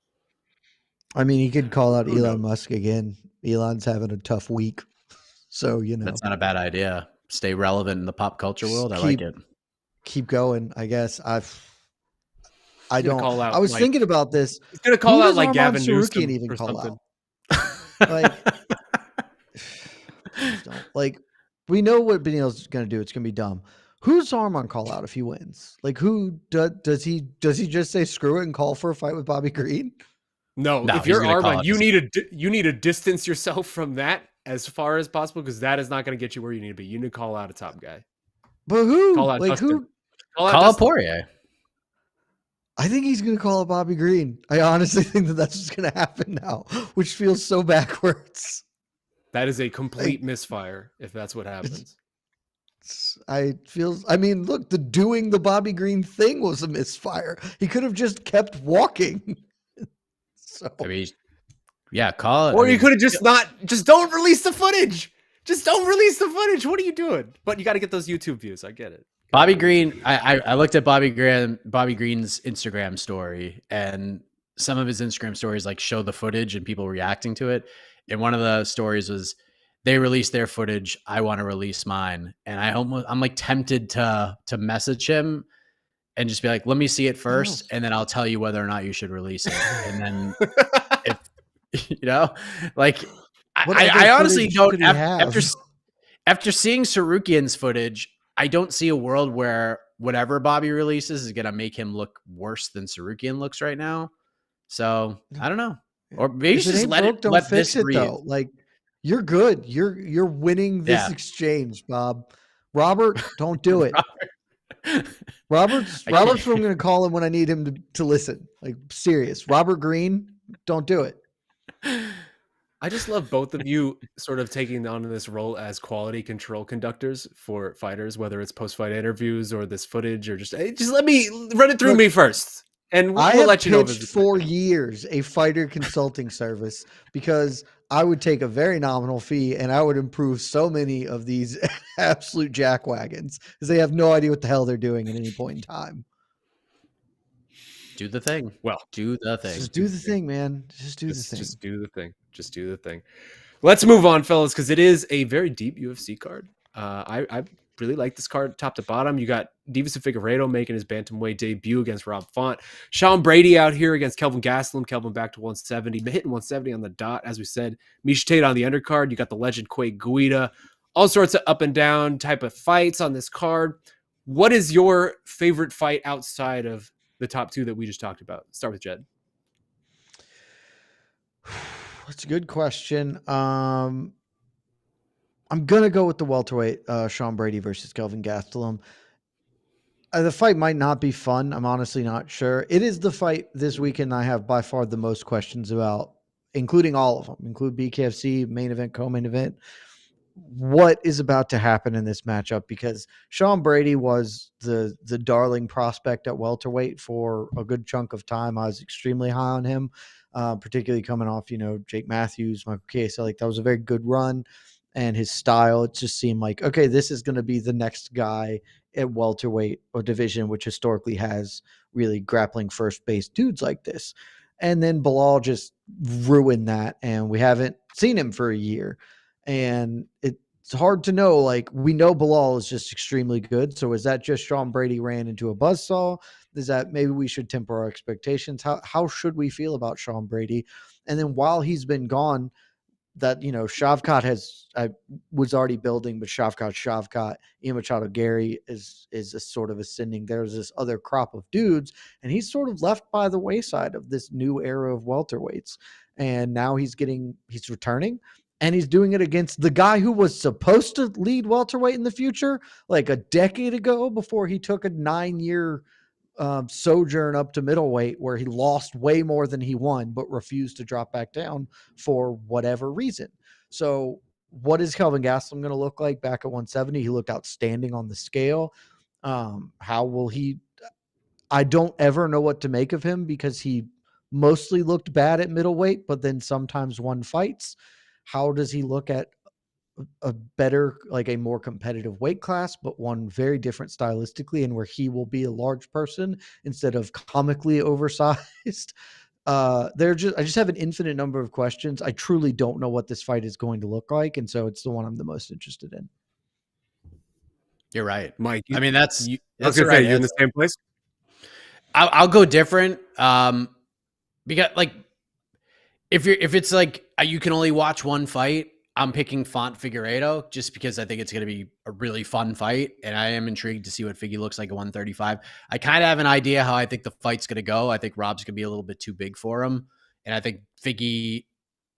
I mean, he could call out Elon Musk again. Elon's having a tough week, so you know that's not a bad idea. Stay relevant in the pop culture world. I like it. Keep going. I guess I don't. Call out, I was thinking about this. He's gonna call out like Arman Gavin Tsarukyan Newsom even or call something. Out? Like, though. Like, we know what Beneil's going to do. It's going to be dumb. Who's Arman call out if he wins? Like, who does he just say screw it and call for a fight with Bobby Green? No, No, if he's you're gonna call Arman, it you need to distance yourself from that as far as possible, because that is not going to get you where you need to be. You need to call out a top guy. But who? Call out Like, Dustin. who? Call out Call out Dustin. Poirier. I think he's going to call out Bobby Green. I honestly think that's what's going to happen now, which feels so backwards. That is a complete misfire if that's what happens. I mean, look, doing the Bobby Green thing was a misfire. He could have just kept walking. So I mean, yeah, call it. Or you could have just don't release the footage. Just don't release the footage. What are you doing? But you got to get those YouTube views. I get it. Bobby Green, I looked at Bobby Green's Instagram story, and some of his Instagram stories like show the footage and people reacting to it. And one of the stories was they released their footage. I want to release mine. And I'm like tempted to message him and just be like, let me see it first. And then I'll tell you whether or not you should release it. And then, like I honestly don't, after seeing Tsarukyan's footage, I don't see a world where whatever Bobby releases is going to make him look worse than Tsarukyan looks right now. So I don't know. Or maybe just let this breathe. Though. Like, you're good. You're winning this exchange, Bob. Robert, don't do it. Robert's what I'm going to call him when I need him to listen. Like, serious. Robert Green, don't do it. I just love both of you sort of taking on this role as quality control conductors for fighters, whether it's post-fight interviews or this footage, or just let me run it through me first. And we'll let you know. For years a fighter consulting service, because I would take a very nominal fee and I would improve so many of these absolute jackwagons because they have no idea what the hell they're doing at any point in time. Do the thing. Well, do the thing. Just do the thing, man. Just do the thing. Just do the thing. Just do the thing. Let's move on, fellas, because it is a very deep UFC card. I really like this card top to bottom. You got Divas and Figueiredo making his bantamweight debut against Rob Font. Sean Brady out here against Kelvin Gastelum. Kelvin back to 170, hitting 170 on the dot, as we said. Misha Tate on the undercard. You got the legend Quake Guida. All sorts of up and down type of fights on this card. What is your favorite fight outside of the top two that we just talked about? Start with Jed. That's a good question. I'm going to go with the welterweight, Sean Brady versus Kelvin Gastelum. The fight might not be fun. I'm honestly not sure. It is the fight this weekend I have by far the most questions about, including all of them, include BKFC, main event, co-main event. What is about to happen in this matchup? Because Sean Brady was the darling prospect at welterweight for a good chunk of time. I was extremely high on him, particularly coming off, Jake Matthews, Michael Chiesa. Like, that was a very good run. And his style, it just seemed like, okay, this is going to be the next guy at welterweight or division, which historically has really grappling first base dudes like this. And then Bilal just ruined that, and we haven't seen him for a year. And it's hard to know. Like, we know Bilal is just extremely good. So is that just Sean Brady ran into a buzzsaw? Is that maybe we should temper our expectations? How should we feel about Sean Brady? And then while he's been gone, that, Shavkat was already building, but Shavkat, Ian Machado Gary is a sort of ascending. There's this other crop of dudes, and he's sort of left by the wayside of this new era of welterweights. And now he's returning, and he's doing it against the guy who was supposed to lead welterweight in the future, like a decade ago, before he took a 9-year sojourn up to middleweight, where he lost way more than he won, but refused to drop back down for whatever reason. So what is Kelvin Gastelum going to look like back at 170? He looked outstanding on the scale. How will he? I don't ever know what to make of him, because he mostly looked bad at middleweight, but then sometimes won fights. How does he look at a better, like a more competitive weight class, but one very different stylistically, and where he will be a large person instead of comically oversized? I just have an infinite number of questions. I truly don't know what this fight is going to look like, and so it's the one I'm the most interested in. You're right, Mike. I mean, that's I was gonna say, you're in the same place. I'll go different, because, like, if it's like you can only watch one fight, I'm picking Font Figueiredo just because I think it's going to be a really fun fight, and I am intrigued to see what Figgy looks like at 135. I kind of have an idea how I think the fight's going to go. I think Rob's going to be a little bit too big for him, and I think Figgy,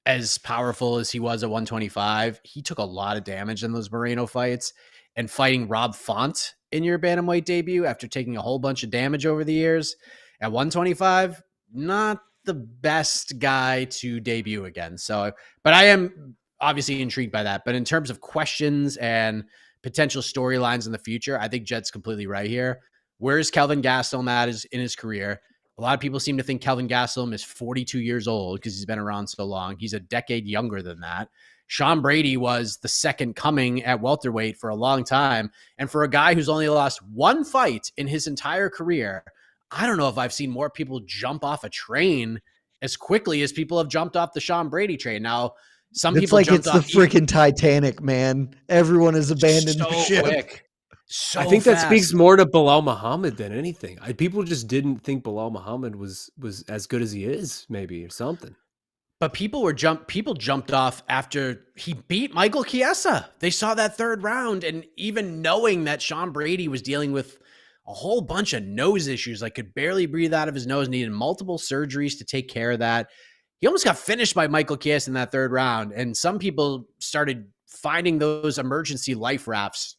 as powerful as he was at 125, he took a lot of damage in those Moreno fights, and fighting Rob Font in your bantamweight debut after taking a whole bunch of damage over the years at 125, not the best guy to debut again. So, but I am obviously intrigued by that. But in terms of questions and potential storylines in the future, I think Jed's completely right here. Where is Kelvin Gastelum at in his career? A lot of people seem to think Kelvin Gastelum is 42 years old because he's been around so long. He's a decade younger than that. Sean Brady was the second coming at welterweight for a long time. And for a guy who's only lost one fight in his entire career, I don't know if I've seen more people jump off a train as quickly as people have jumped off the Sean Brady train. Now, some It's people like jumped it's the off freaking Titanic, man. Everyone has abandoned so the ship. quick. So I think fast. that speaks more to Bilal Muhammad than anything. People just didn't think Bilal Muhammad was as good as he is, maybe, or something. But people jumped off after he beat Michael Chiesa. They saw that third round, and even knowing that Sean Brady was dealing with a whole bunch of nose issues, like could barely breathe out of his nose, needed multiple surgeries to take care of that. He almost got finished by Michael Chiesa in that third round. And some people started finding those emergency life rafts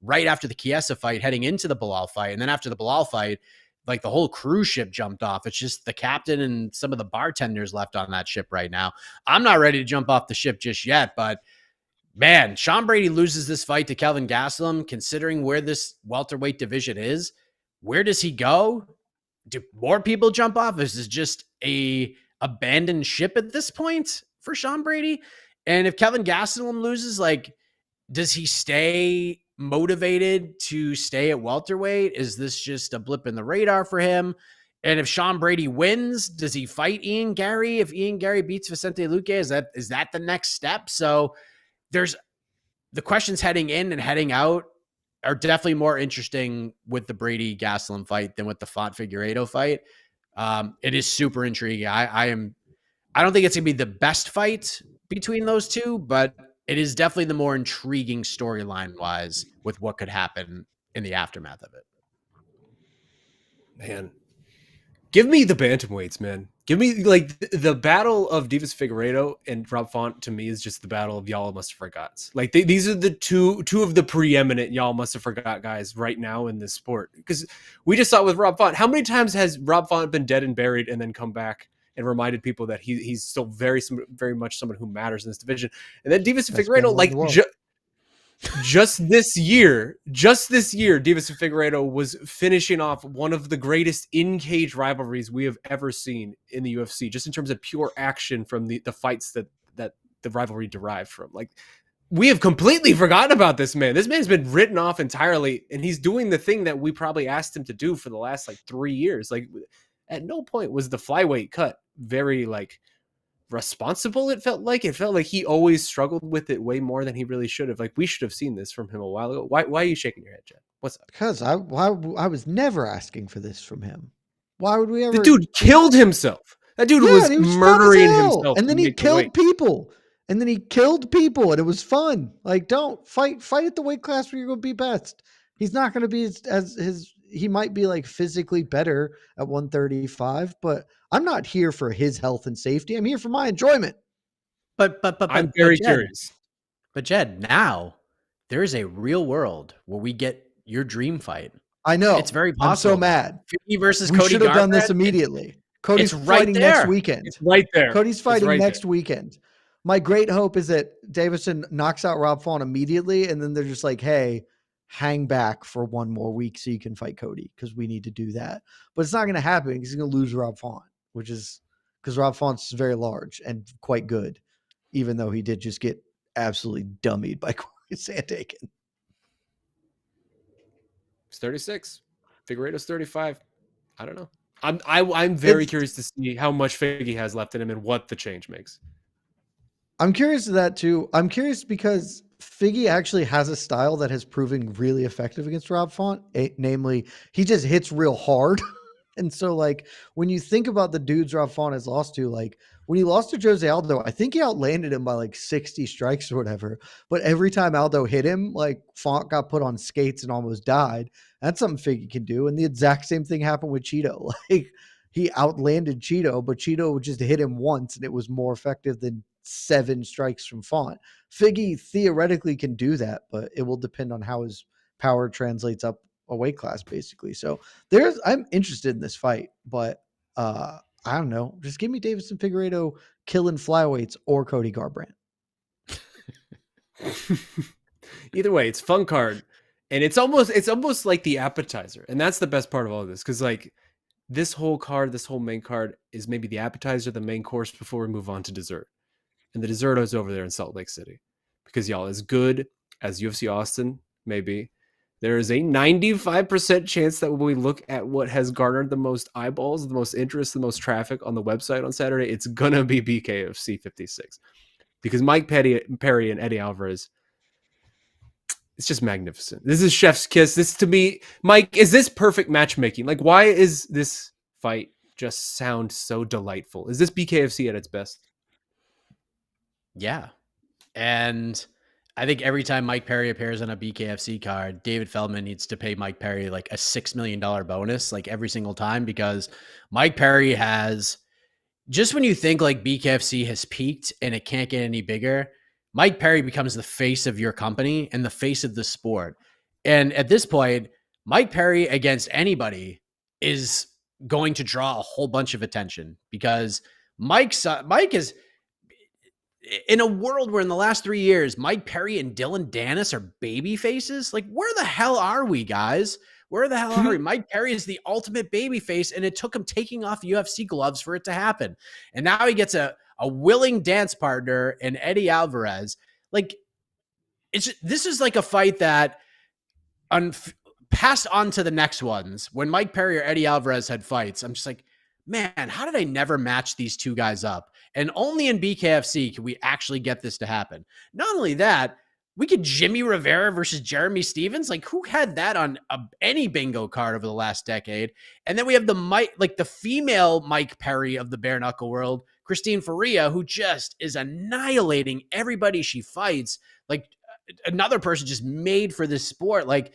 right after the Chiesa fight, heading into the Bilal fight. And then after the Bilal fight, like the whole cruise ship jumped off. It's just the captain and some of the bartenders left on that ship right now. I'm not ready to jump off the ship just yet, but man, Sean Brady loses this fight to Kelvin Gastelum, considering where this welterweight division is. Where does he go? Do more people jump off? Is this just a abandoned ship at this point for Sean Brady? And if Kelvin Gastelum loses, like, does he stay motivated to stay at welterweight? Is this just a blip in the radar for him? And if Sean Brady wins, does he fight Ian Gary? If Ian Gary beats Vicente Luque, is that the next step? So there's the questions heading in and heading out are definitely more interesting with the Brady Gastelum fight than with the Font Figueiredo fight. It is super intriguing. I don't think it's gonna be the best fight between those two, but it is definitely the more intriguing storyline wise with what could happen in the aftermath of it. Man, give me the bantamweights, man. Give me like the battle of Divas Figueiredo and Rob Font. To me, is just the battle of y'all must have forgot. Like these are the two of the preeminent y'all must have forgot guys right now in this sport. Because we just saw it with Rob Font. How many times has Rob Font been dead and buried and then come back and reminded people that he's still very much someone who matters in this division? And then Divas Figueiredo, like just this year, Divas Figueiredo was finishing off one of the greatest in-cage rivalries we have ever seen in the UFC, just in terms of pure action from the fights that the rivalry derived from. Like, we have completely forgotten about this man. This man's been written off entirely, and he's doing the thing that we probably asked him to do for the last like 3 years. Like, at no point was the flyweight cut very like responsible. It felt like he always struggled with it way more than he really should have. Like, we should have seen this from him a while ago. Why are you shaking your head, Jed? What's up? Because I was never asking for this from him. Why would we ever? The dude killed himself. That dude was murdering himself, and then he killed people. And then he killed people, and it was fun. Like, don't fight at the weight class where you're going to be best. He's not going to be he might be like physically better at 135, but I'm not here for his health and safety. I'm here for my enjoyment. But I'm very curious. But Jed, now there is a real world where we get your dream fight. I know. It's very possible. I'm so mad. Figgy versus we Cody should have done Garbrandt. this immediately. Cody's right fighting there. next weekend. It's right there. Cody's fighting right next there. weekend. My great hope is that Davison knocks out Rob Font immediately, and then they're just like, hey, hang back for one more week so you can fight Cody, because we need to do that. But it's not going to happen because he's going to lose Rob Font, which is because Rob Font's very large and quite good, even though he did just get absolutely dummied by Corey Sandhagen. It's 36. Figueiredo's 35. I don't know. I'm very curious to see how much Figgy has left in him and what the change makes. I'm curious to that too. I'm curious because Figgy actually has a style that has proven really effective against Rob Font. Namely, he just hits real hard And so, like, when you think about the dudes Rob Font has lost to, like, when he lost to Jose Aldo, I think he outlanded him by like 60 strikes or whatever. But every time Aldo hit him, like, Font got put on skates and almost died. That's something Figgy can do. And the exact same thing happened with Cheeto. Like, he outlanded Cheeto, but Cheeto just hit him once and it was more effective than 7 strikes from Font. Figgy theoretically can do that, but it will depend on how his power translates up a weight class, basically. So I'm interested in this fight, but I don't know. Just give me Davison Figueiredo killing flyweights or Cody Garbrandt. Either way, it's fun card, and it's almost like the appetizer, and that's the best part of all of this, because like this whole card, this whole main card is maybe the appetizer, the main course before we move on to dessert, and the dessert is over there in Salt Lake City, because y'all, as good as UFC Austin may be, there is a 95% chance that when we look at what has garnered the most eyeballs, the most interest, the most traffic on the website on Saturday, it's gonna be BKFC 56, because Mike Perry and Eddie Alvarez. It's just magnificent. This is chef's kiss. This, to me, Mike, is this perfect matchmaking? Like, why is this fight just sound so delightful? Is this BKFC at its best? Yeah. And I think every time Mike Perry appears on a BKFC card, David Feldman needs to pay Mike Perry like a $6 million bonus, like every single time, because Mike Perry has, just when you think like BKFC has peaked and it can't get any bigger, Mike Perry becomes the face of your company and the face of the sport. And at this point, Mike Perry against anybody is going to draw a whole bunch of attention, because Mike is in a world where in the last 3 years, Mike Perry and Dylan Dennis are baby faces. Like, where the hell are we, guys? Where the hell are we? Mike Perry is the ultimate baby face, and it took him taking off UFC gloves for it to happen. And now he gets a willing dance partner in Eddie Alvarez. Like, this is like a fight that passed on to the next ones. When Mike Perry or Eddie Alvarez had fights, I'm just like, man, how did I never match these two guys up? And only in BKFC can we actually get this to happen. Not only that, we could Jimmy Rivera versus Jeremy Stevens. Like, who had that on any bingo card over the last decade? And then we have the female Mike Perry of the bare knuckle world, Christine Faria, who just is annihilating everybody she fights. Like, another person just made for this sport. Like,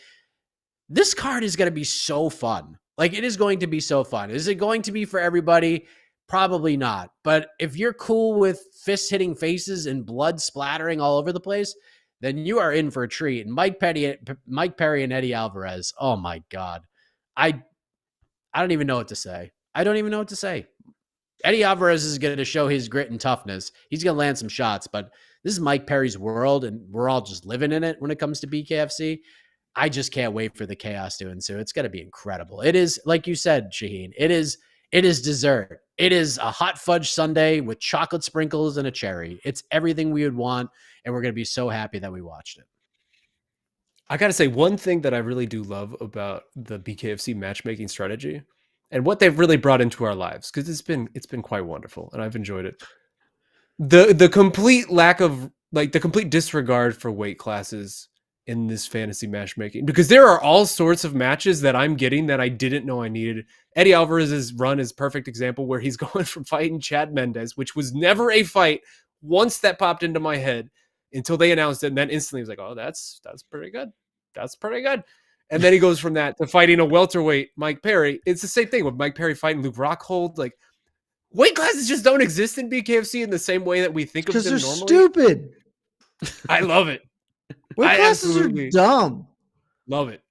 this card is going to be so fun. Like, it is going to be so fun. Is it going to be for everybody? Probably not. But if you're cool with fist hitting faces and blood splattering all over the place, then you are in for a treat. And Mike Perry and Eddie Alvarez, oh my God. I don't even know what to say. I don't even know what to say. Eddie Alvarez is going to show his grit and toughness. He's going to land some shots, but this is Mike Perry's world, and we're all just living in it when it comes to BKFC. I just can't wait for the chaos to ensue. It's going to be incredible. It is, like you said, Shaheen, it is dessert. It is a hot fudge sundae with chocolate sprinkles and a cherry. It's everything we would want, and we're going to be so happy that we watched it. I got to say, one thing that I really do love about the BKFC matchmaking strategy and what they've really brought into our lives, because it's been quite wonderful and I've enjoyed it. The complete lack of, like, the complete disregard for weight classes in this fantasy matchmaking, because there are all sorts of matches that I'm getting that I didn't know I needed. Eddie Alvarez's run is a perfect example, where he's going from fighting Chad Mendes, which was never a fight once that popped into my head until they announced it. And then instantly I was like, oh, that's pretty good. That's pretty good. And then he goes from that to fighting a welterweight Mike Perry. It's the same thing with Mike Perry fighting Luke Rockhold. Like, weight classes just don't exist in BKFC in the same way that we think of them normally. Because they're stupid. I love it. Weight classes are dumb. Love it.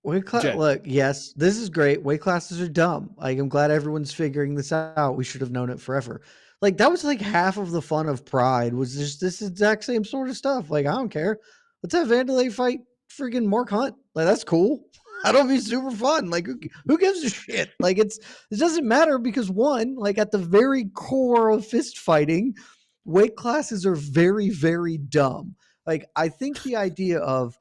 Look, yes, this is great. Weight classes are dumb. Like, I'm glad everyone's figuring this out. We should have known it forever. Like, that was like half of the fun of Pride, was just this exact same sort of stuff. Like, I don't care. Let's have Vanderlei fight freaking Mark Hunt. Like, that's cool. That'll be super fun. Like, who gives a shit? Like, it doesn't matter, because one, like, at the very core of fist fighting, weight classes are very, very dumb. Like, I think the idea of,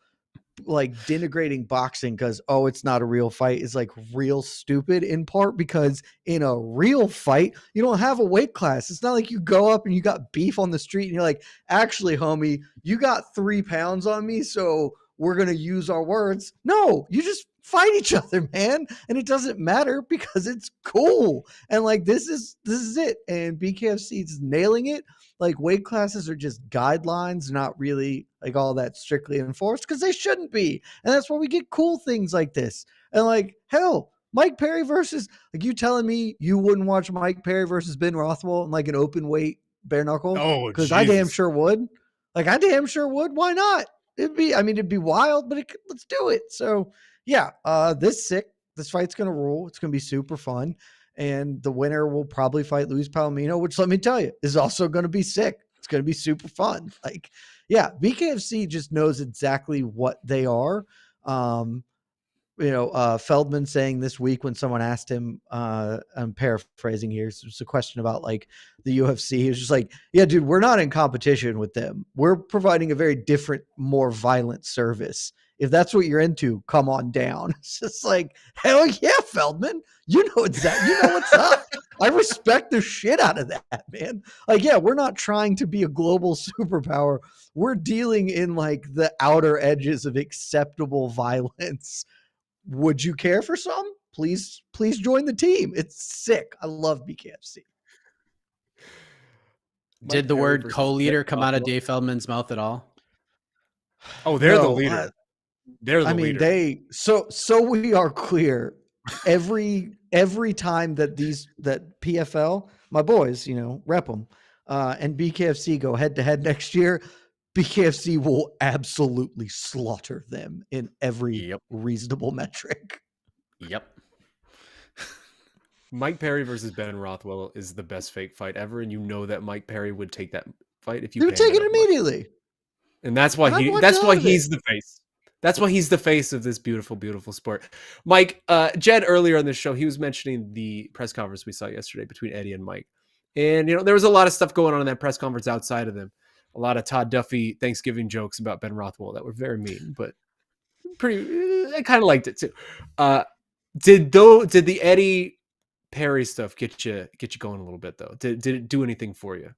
like, denigrating boxing because, oh, it's not a real fight is, like, real stupid, in part because in a real fight, you don't have a weight class. It's not like you go up and you got beef on the street and you're like, actually, homie, you got 3 pounds on me, so we're going to use our words. No, you just fight each other, man. And it doesn't matter because it's cool. And like, this is it. And BKFC is nailing it. Like, weight classes are just guidelines, not really like all that strictly enforced, because they shouldn't be. And that's why we get cool things like this. And like, hell, Mike Perry versus, like, you telling me you wouldn't watch Mike Perry versus Ben Rothwell in like an open weight bare knuckle? Oh, because I damn Jesus. sure would. Like, I damn sure would. Why not? It'd be wild, but let's do it. So yeah, this fight's gonna rule. It's gonna be super fun, and the winner will probably fight Luis Palomino, which, let me tell you, is also gonna be sick. It's gonna be super fun. Like, yeah, BKFC just knows exactly what they are. Feldman saying this week when someone asked him, I'm paraphrasing here, so it's a question about like the UFC. He was just like, yeah, dude, we're not in competition with them. We're providing a very different, more violent service. If that's what you're into, come on down. It's just like, hell yeah, Feldman. You know exactly, you know what's up. I respect the shit out of that, man. Like, yeah, we're not trying to be a global superpower. We're dealing in like the outer edges of acceptable violence. Would you care for some? Please join the team. It's sick. I love BKFC. Did the word co-leader come out of Dave Feldman's mouth at all? Oh, they're the leader. They're the leader. So we are clear. Every time that PFL, my boys, rep them, and BKFC go head to head next year, BKFC will absolutely slaughter them in every reasonable metric. Yep. Mike Perry versus Ben Rothwell is the best fake fight ever, and you know that Mike Perry would take that fight if you. He would take it immediately, and that's why he's the face. That's why he's the face of this beautiful, beautiful sport. Mike, Jed earlier on the show, he was mentioning the press conference we saw yesterday between Eddie and Mike, and there was a lot of stuff going on in that press conference outside of them. A lot of Todd Duffy Thanksgiving jokes about Ben Rothwell that were very mean, but I kind of liked it too. Did the Eddie Perry stuff get you going a little bit though? Did it do anything for you?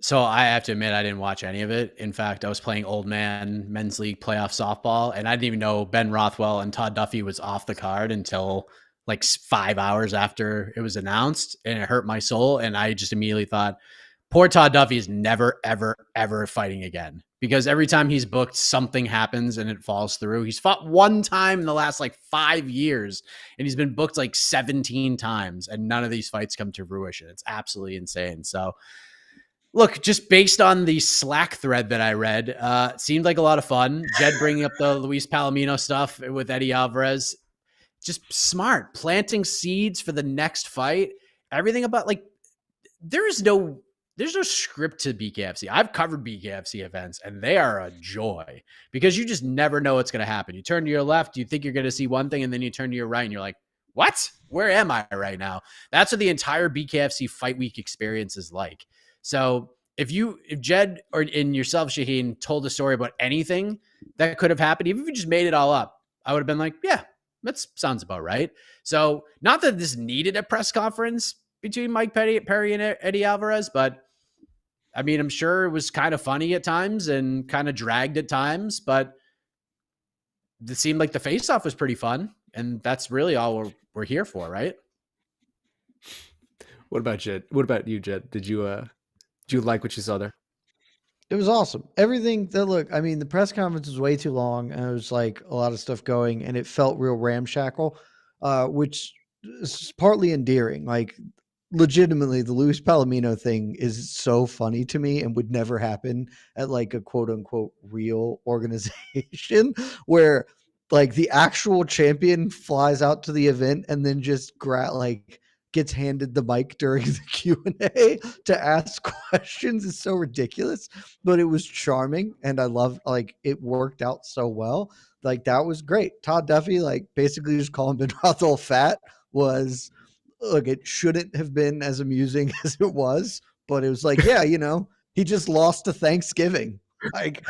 So I have to admit, I didn't watch any of it. In fact, I was playing old man men's league playoff softball, and I didn't even know Ben Rothwell and Todd Duffy was off the card until like 5 hours after it was announced, and it hurt my soul. And I just immediately thought, poor Todd Duffy is never, ever, ever fighting again, because every time he's booked, something happens and it falls through. He's fought one time in the last like 5 years, and he's been booked like 17 times, and none of these fights come to fruition. It's absolutely insane. So look, just based on the Slack thread that I read, it seemed like a lot of fun. Jed bringing up the Luis Palomino stuff with Eddie Alvarez, just smart, planting seeds for the next fight. Everything about, like, there's no script to BKFC. I've covered BKFC events, and they are a joy because you just never know what's going to happen. You turn to your left, you think you're going to see one thing, and then you turn to your right, and you're like, what? Where am I right now? That's what the entire BKFC Fight Week experience is like. So if Jed or in yourself, Shaheen, told a story about anything that could have happened, even if you just made it all up, I would have been like, yeah, that sounds about right. So not that this needed a press conference between Mike Perry and Eddie Alvarez, but I mean, I'm sure it was kind of funny at times and kind of dragged at times, but it seemed like the face-off was pretty fun, and that's really all we're here for, right? What about Jed? What about you, Jed? Did you like what you saw there? It was awesome. Everything that the press conference was way too long, and it was like a lot of stuff going, and it felt real ramshackle, which is partly endearing. Like, legitimately, the Luis Palomino thing is so funny to me and would never happen at like a quote unquote real organization where like the actual champion flies out to the event and then just gets handed the mic during the Q&A to ask questions is so ridiculous, but it was charming. And I love, like, it worked out so well. Like, that was great. Todd Duffy, like, basically just calling Ben Rothwell fat was, look, it shouldn't have been as amusing as it was, but it was like, yeah, he just lost to Thanksgiving. Like,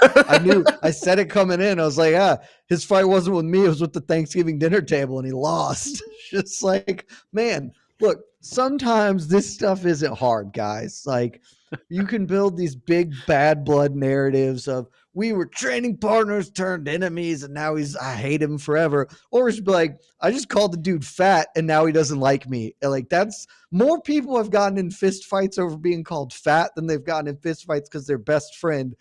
I said it coming in. I was like, his fight wasn't with me. It was with the Thanksgiving dinner table, and he lost. Just like, man, look, sometimes this stuff isn't hard, guys. Like, you can build these big bad blood narratives of, we were training partners turned enemies, and now I hate him forever. Or it should be like, I just called the dude fat, and now he doesn't like me. And like, that's more people have gotten in fist fights over being called fat than they've gotten in fist fights because their best friend,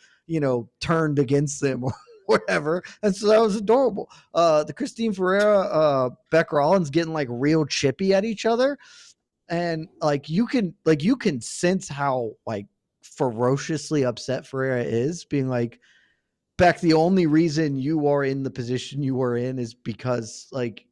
turned against them or whatever. And so that was adorable. The Christine Ferreira, Beck Rollins getting like real chippy at each other. And you can sense how like ferociously upset Ferreira is, being like, Beck, the only reason you are in the position you were in is because like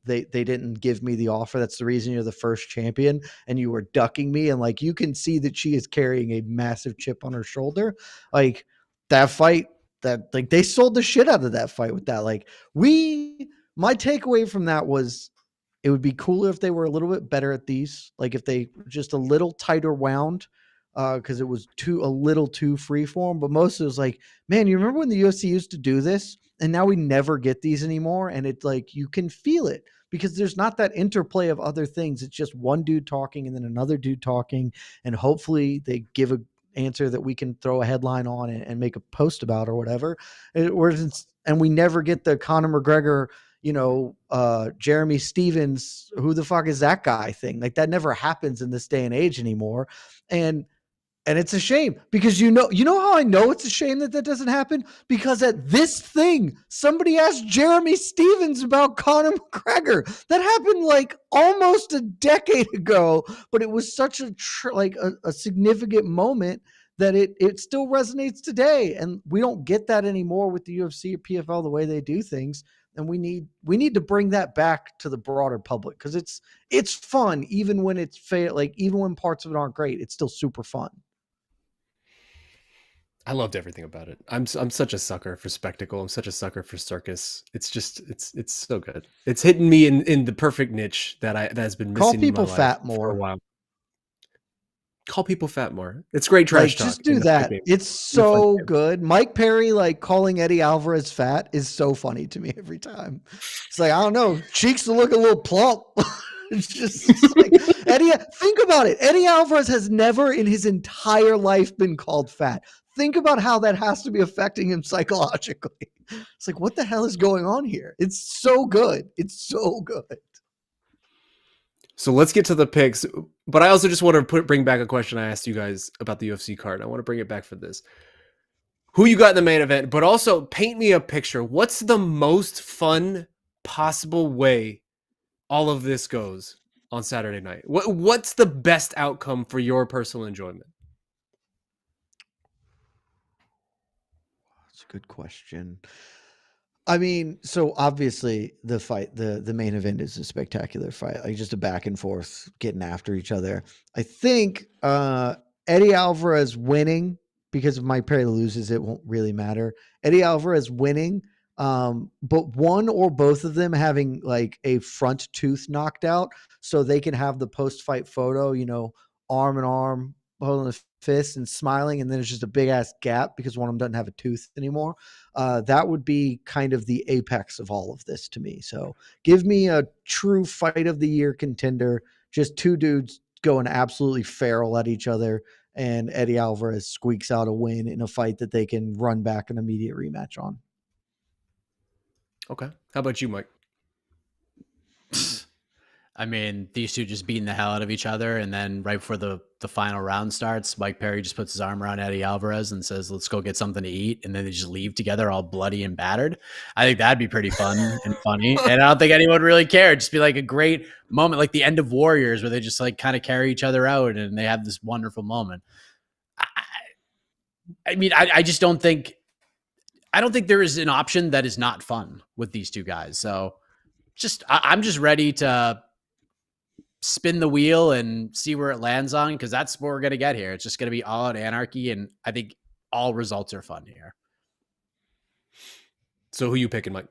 they didn't give me the offer. That's the reason you're the first champion, and you were ducking me. And like, you can see that she is carrying a massive chip on her shoulder. Like that fight, that like they sold the shit out of that fight with that. Like my takeaway from that was, it would be cooler if they were a little bit better at these. Like if they were just a little tighter wound, because it was a little too freeform. But most of it was like, man, you remember when the UFC used to do this, and now we never get these anymore. And it's like, you can feel it because there's not that interplay of other things. It's just one dude talking and then another dude talking, and hopefully they give a answer that we can throw a headline on and make a post about or whatever. And we never get the Conor McGregor, Jeremy Stevens, who the fuck is that guy thing. Like that never happens in this day and age anymore. And it's a shame because you know how I know it's a shame that doesn't happen? Because at this thing, somebody asked Jeremy Stevens about Conor McGregor. That happened like almost a decade ago, but it was such a significant moment that it still resonates today. And we don't get that anymore with the UFC or PFL, the way they do things. And we need to bring that back to the broader public, because it's fun even when it's even when parts of it aren't great, it's still super fun. I loved everything about it. I'm such a sucker for spectacle. I'm such a sucker for circus. It's just it's so good. It's hitting me in the perfect niche that's been missing. Call people in my fat life more. for a while. Call people fat more. It's great trash talk. Just do that. It's so good. Mike Perry calling Eddie Alvarez fat is so funny to me every time. It's like, I don't know, cheeks will look a little plump. It's like Eddie. Think about it. Eddie Alvarez has never in his entire life been called fat. Think about how that has to be affecting him psychologically. It's like, what the hell is going on here? It's so good. It's so good. So let's get to the picks. But I also just want to bring back a question I asked you guys about the UFC card. I want to bring it back for this. Who you got in the main event, but also paint me a picture. What's the most fun possible way all of this goes on Saturday night? What's the best outcome for your personal enjoyment? That's a good question. I mean, so obviously the fight, the main event is a spectacular fight, like just a back and forth getting after each other. I think Eddie Alvarez winning, because if Mike Perry loses, it won't really matter. Eddie Alvarez winning, but one or both of them having like a front tooth knocked out so they can have the post-fight photo, arm in arm, holding a fist and smiling, and then it's just a big ass gap because one of them doesn't have a tooth anymore. That would be kind of the apex of all of this to me. So give me a true fight of the year contender, just two dudes going absolutely feral at each other, and Eddie Alvarez squeaks out a win in a fight that they can run back an immediate rematch on. Okay. How about you, Mike? I mean, these two just beating the hell out of each other, and then right before the final round starts, Mike Perry just puts his arm around Eddie Alvarez and says, let's go get something to eat, and then they just leave together all bloody and battered. I think that'd be pretty fun and funny, and I don't think anyone would really care. It'd just be like a great moment, like the end of Warriors, where they just like kind of carry each other out, and they have this wonderful moment. I just don't think there is an option that is not fun with these two guys. So I'm just ready to spin the wheel and see where it lands on, because that's what we're going to get here. It's just going to be all out anarchy, and I think all results are fun here. So who you picking, Mike?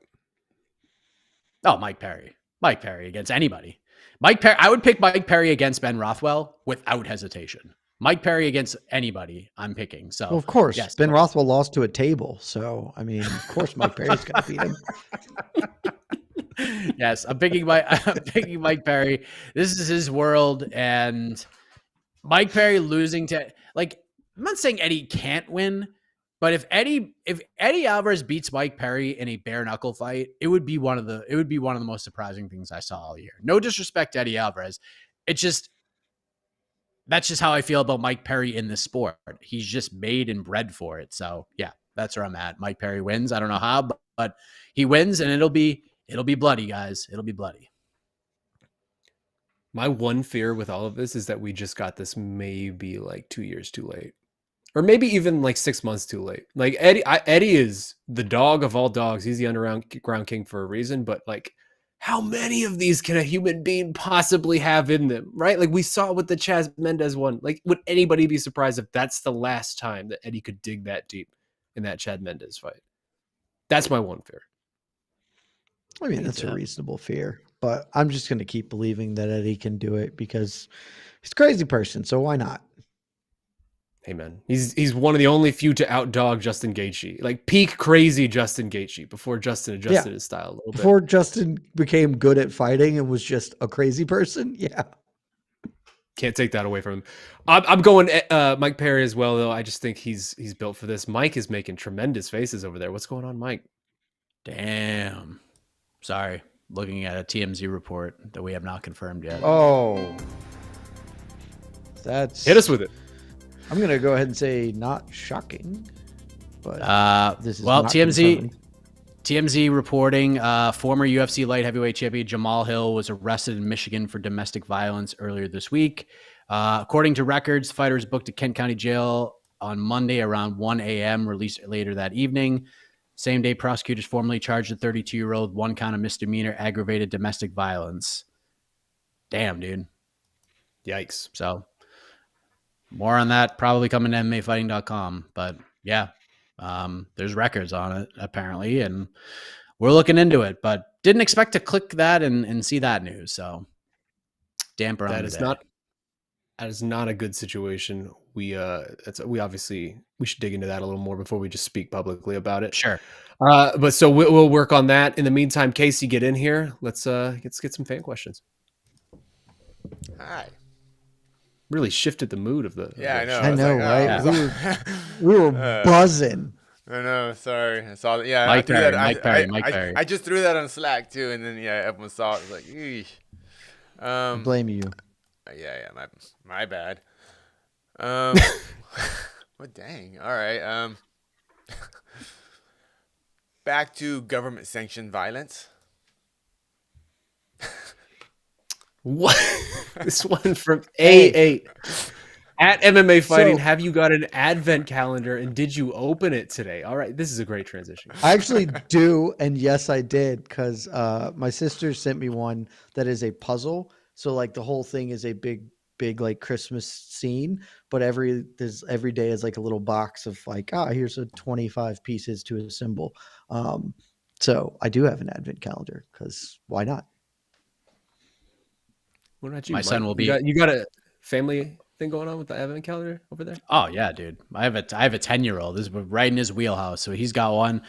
Oh, Mike Perry. Mike Perry against anybody. I would pick Mike Perry against Ben Rothwell without hesitation. Mike Perry against anybody I'm picking. So well, of course, yes, Ben Rothwell lost to a table. So, I mean, of course, Mike Perry's going to beat him. Yes, I'm picking Mike Perry. This is his world, and Mike Perry losing to, like, I'm not saying Eddie can't win, But if Eddie Alvarez beats Mike Perry in a bare knuckle fight, it would be one of the most surprising things I saw all year. No disrespect to Eddie Alvarez. That's just how I feel about Mike Perry in this sport. He's just made and bred for it. So yeah, that's where I'm at. Mike Perry wins. I don't know how, but he wins, and it'll be bloody, guys. It'll be bloody. My one fear with all of this is that we just got this maybe like 2 years too late. Or maybe even like 6 months too late. Like Eddie is the dog of all dogs. He's the underground king for a reason. But like, how many of these can a human being possibly have in them, right? Like we saw with the Chaz Mendez one. Like, would anybody be surprised if that's the last time that Eddie could dig that deep in that Chad Mendez fight? That's my one fear. I mean, that's a reasonable fear, but I'm just going to keep believing that Eddie can do it because he's a crazy person. So why not? Hey man, he's one of the only few to outdog Justin Gaethje, like peak crazy Justin Gaethje before Justin adjusted his style a little bit. Before Justin became good at fighting and was just a crazy person. Yeah. Can't take that away from him. I'm going Mike Perry as well, though. I just think he's built for this. Mike is making tremendous faces over there. What's going on, Mike? Damn. Sorry. Looking at a TMZ report that we have not confirmed yet. Oh. Hit us with it. I'm going to go ahead and say not shocking, but this is TMZ reporting former UFC light heavyweight champion Jamal Hill was arrested in Michigan for domestic violence earlier this week. According to records, the fighter was booked at Kent County Jail on Monday around 1 a.m., released later that evening. Same day, prosecutors formally charged the 32-year-old one count of misdemeanor aggravated domestic violence. Damn, dude. Yikes. So more on that probably coming to MMAfighting.com. But yeah, there's records on it apparently, and we're looking into it, but didn't expect to click that and see that news. So damper on that is not a good situation. We should dig into that a little more before we just speak publicly about it. Sure. But so we'll work on that. In the meantime, Casey, get in here. Let's get some fan questions. Hi. Really shifted the mood of the. Yeah, of the I know, right? Yeah. We were buzzing. I know. Sorry, I saw that. Yeah, Mike Perry. I just threw that on Slack too, and then everyone saw it. It was like, eesh. I blame you. Yeah, my bad. Well, dang. All right. Back to government sanctioned violence. What? This one from A8 at MMA Fighting. Have you got an advent calendar and did you open it today? All right, this is a great transition. I actually do, and yes, I did, because my sister sent me one that is a puzzle. So like the whole thing is a big like Christmas scene, but every day is like a little box of like, here's a 25 pieces to assemble. So I do have an advent calendar because why not? What about you? My son will be. You got a family thing going on with the advent calendar over there? Oh yeah, dude. I have a 10-year-old. This is right in his wheelhouse. So he's got one.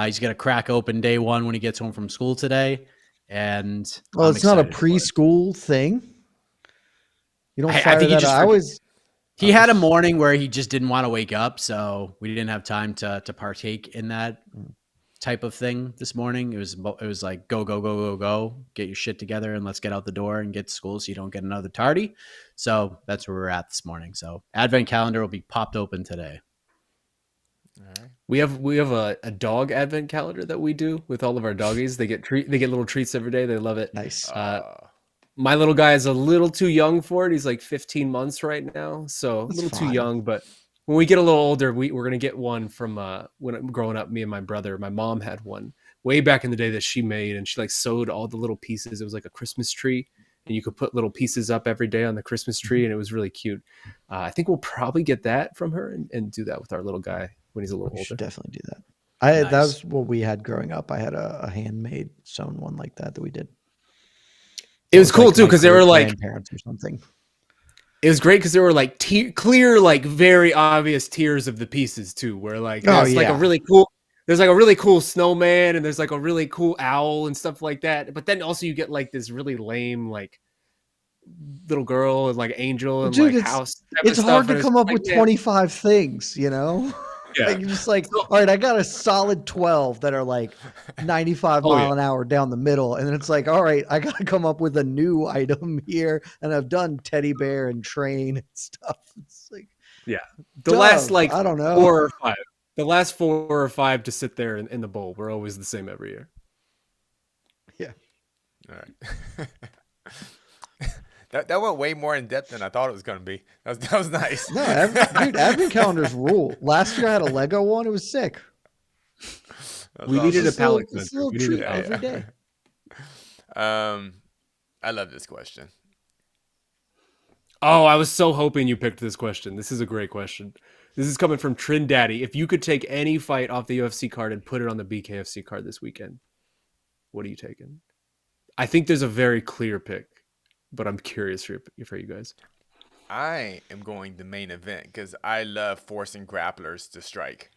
He's gonna crack open day one when he gets home from school today. And well, it's not a preschool thing. You don't fire that out. He had a morning where he just didn't want to wake up, so we didn't have time to partake in that type of thing this morning. It was like go, get your shit together and let's get out the door and get to school so you don't get another tardy. So that's where we're at this morning. So advent calendar will be popped open today. All right. We have a dog advent calendar that we do with all of our doggies. They get little treats every day. They love it. Nice. My little guy is a little too young for it. He's like 15 months right now, so That's a little fine. too young. But when we get a little older, we're gonna get one from when I'm growing up. Me and my brother, my mom had one way back in the day that she made, and she like sewed all the little pieces. It was like a Christmas tree, and you could put little pieces up every day on the Christmas tree, and it was really cute. I think we'll probably get that from her and do that with our little guy when he's a little older. Should definitely do that. That was what we had growing up. I had a handmade sewn one like that we did. It was cool too because they were like parents or something. It was great because there were like clear, like very obvious tiers of the pieces too. Where like like a really cool. There's like a really cool snowman and there's like a really cool owl and stuff like that. But then also you get like this really lame like little girl and like angel and like house. It's hard to come up with 25 things, you know. Yeah. Like, you're just like, all right, I got a solid 12 that are like 95 mile an hour down the middle. And then it's like, all right, I got to come up with a new item here. And I've done teddy bear and train and stuff. It's like, Yeah. The last like I don't know. 4 or 5. The last 4 or 5 to sit there in the bowl were always the same every year. Yeah. All right. That went way more in depth than I thought it was going to be. That was nice. No, dude, advent calendars rule. Last year I had a Lego one. It was sick. We needed a palate It's a cleanser. little We treat needed every day. I love this question. Oh, I was so hoping you picked this question. This is a great question. This is coming from Trin Daddy. If you could take any fight off the UFC card and put it on the BKFC card this weekend, what are you taking? I think there's a very clear pick, but I'm curious for you guys. I am going the main event because I love forcing grapplers to strike.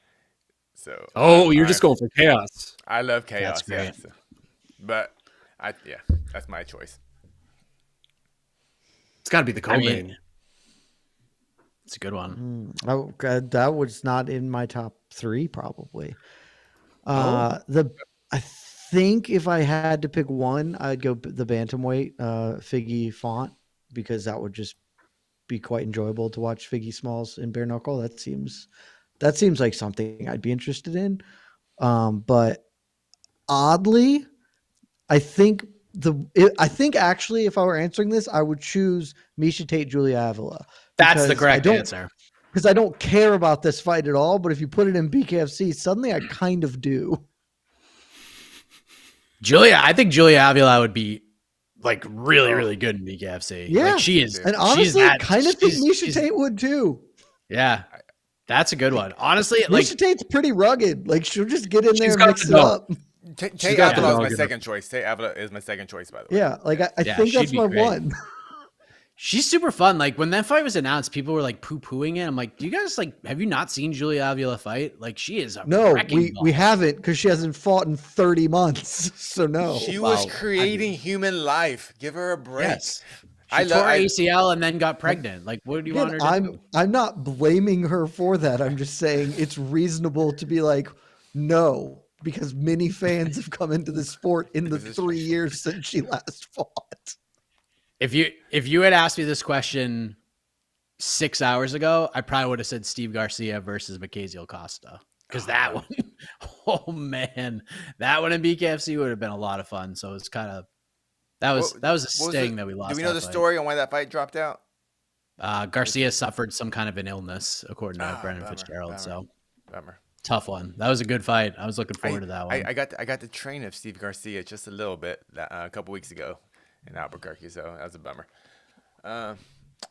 So you're just going for chaos. I love chaos. That's great. Yeah, so, but that's my choice. It's got to be the co-main. It's a good one. Oh, God, that was not in my top 3, probably. I think if I had to pick one, I'd go the bantamweight Figgy Font, because that would just be quite enjoyable to watch Figgy Smalls in bare knuckle. That seems like something I'd be interested in. But oddly, I think actually, if I were answering this, I would choose Miesha Tate, Julia Avila. That's the correct answer. Because I don't care about this fight at all. But if you put it in BKFC, suddenly I kind of do. I think Julia Avila would be like really, really good in BKFC. Yeah, like, she is. And honestly, I kind of think Miesha she's- Tate would too. Yeah, that's a good one. Honestly, Miesha Tate's pretty rugged. Like, she'll just get in there and got mix the it dog. up. Tate got the Avila is dog my in second choice. Tate Avila is my second choice, by the way. Yeah, like I Yeah, think she'd that's be my great. one. she's super fun. Like when that fight was announced, people were like poo-pooing it. I'm like, do you guys have you not seen Julia Avila fight? Like, she is a No, wrecking ball. we haven't, because she hasn't fought in 30 months. So no. She Wow. was creating human life. Give her a break. Yes. I She tore love. ACL and then got pregnant. Like, what do you want her Again, to do? I'm not blaming her for that. I'm just saying it's reasonable to be like, no, because many fans have come into the sport in the 3 years since she last fought. If you had asked me this question 6 hours ago, I probably would have said Steve Garcia versus Mackenzie Costa. Because that one, oh man, that one in BKFC would have been a lot of fun. So it's kind of that was a sting that we lost. Do we know the fight. story on why that fight dropped out? Garcia suffered some kind of an illness, according to Brendan bummer, Fitzgerald. bummer. So Bummer. tough one. That was a good fight. I was looking forward to that one. I got to train of Steve Garcia just a little bit a couple weeks ago in Albuquerque, so that was a bummer.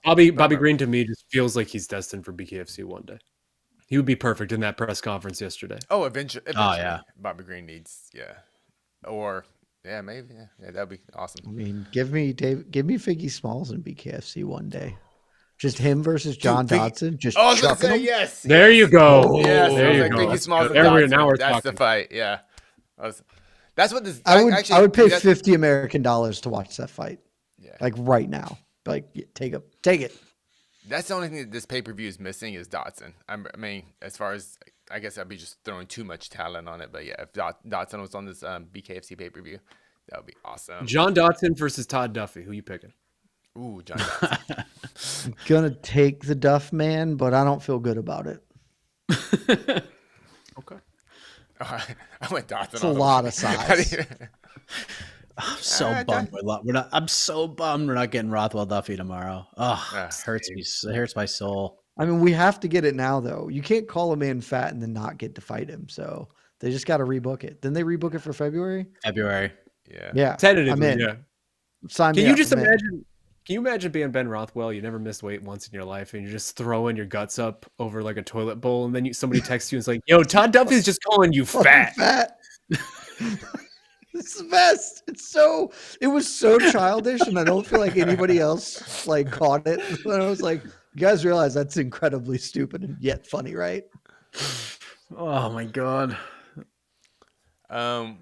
Bobby Green to me just feels like he's destined for BKFC one day. He would be perfect in that press conference yesterday. Oh, eventually. Oh, yeah. Bobby Green needs, maybe, that'd be awesome. I mean, give me Figgy Smalls in BKFC one day. Just him versus John Dodson. Just Oh, I was gonna chucking say him. yes. There you go. Yes, there you like go. Biggie That's Smalls good. and Now Dodson. we're That's talking. the fight. Yeah, that's what this. I would pay that- $50 American to watch that fight. Yeah, Like right now. Like, take it. that's the only thing that this pay per view is missing is Dodson. I mean, as far as I guess I'd be just throwing too much talent on it, but yeah, if Dodson was on this BKFC pay per view, that would be awesome. John Dodson versus Todd Duffy. Who you picking? Ooh, John Dodson. I'm gonna take the Duff man, but I don't feel good about it. Okay. I went Dodson. It's a lot of size. I'm so bummed I'm so bummed we're not getting Rothwell Duffy tomorrow. Oh, it hurts me. It hurts my soul. I mean, we have to get it now, though. You can't call a man fat and then not get to fight him. So they just got to rebook it. Didn't they rebook it for February? February. Yeah. Yeah. Tentatively, I'm in. yeah. Sign me Can you up, just I'm in. imagine? Can you imagine being Ben Rothwell? You never missed weight once in your life, and you're just throwing your guts up over like a toilet bowl, and then somebody texts you and it's like, "Yo, Todd Duffy's just calling you fat." Fat. It's the best. It was so childish, and I don't feel like anybody else like caught it. And I was like, you guys realize that's incredibly stupid and yet funny, right? Oh my god.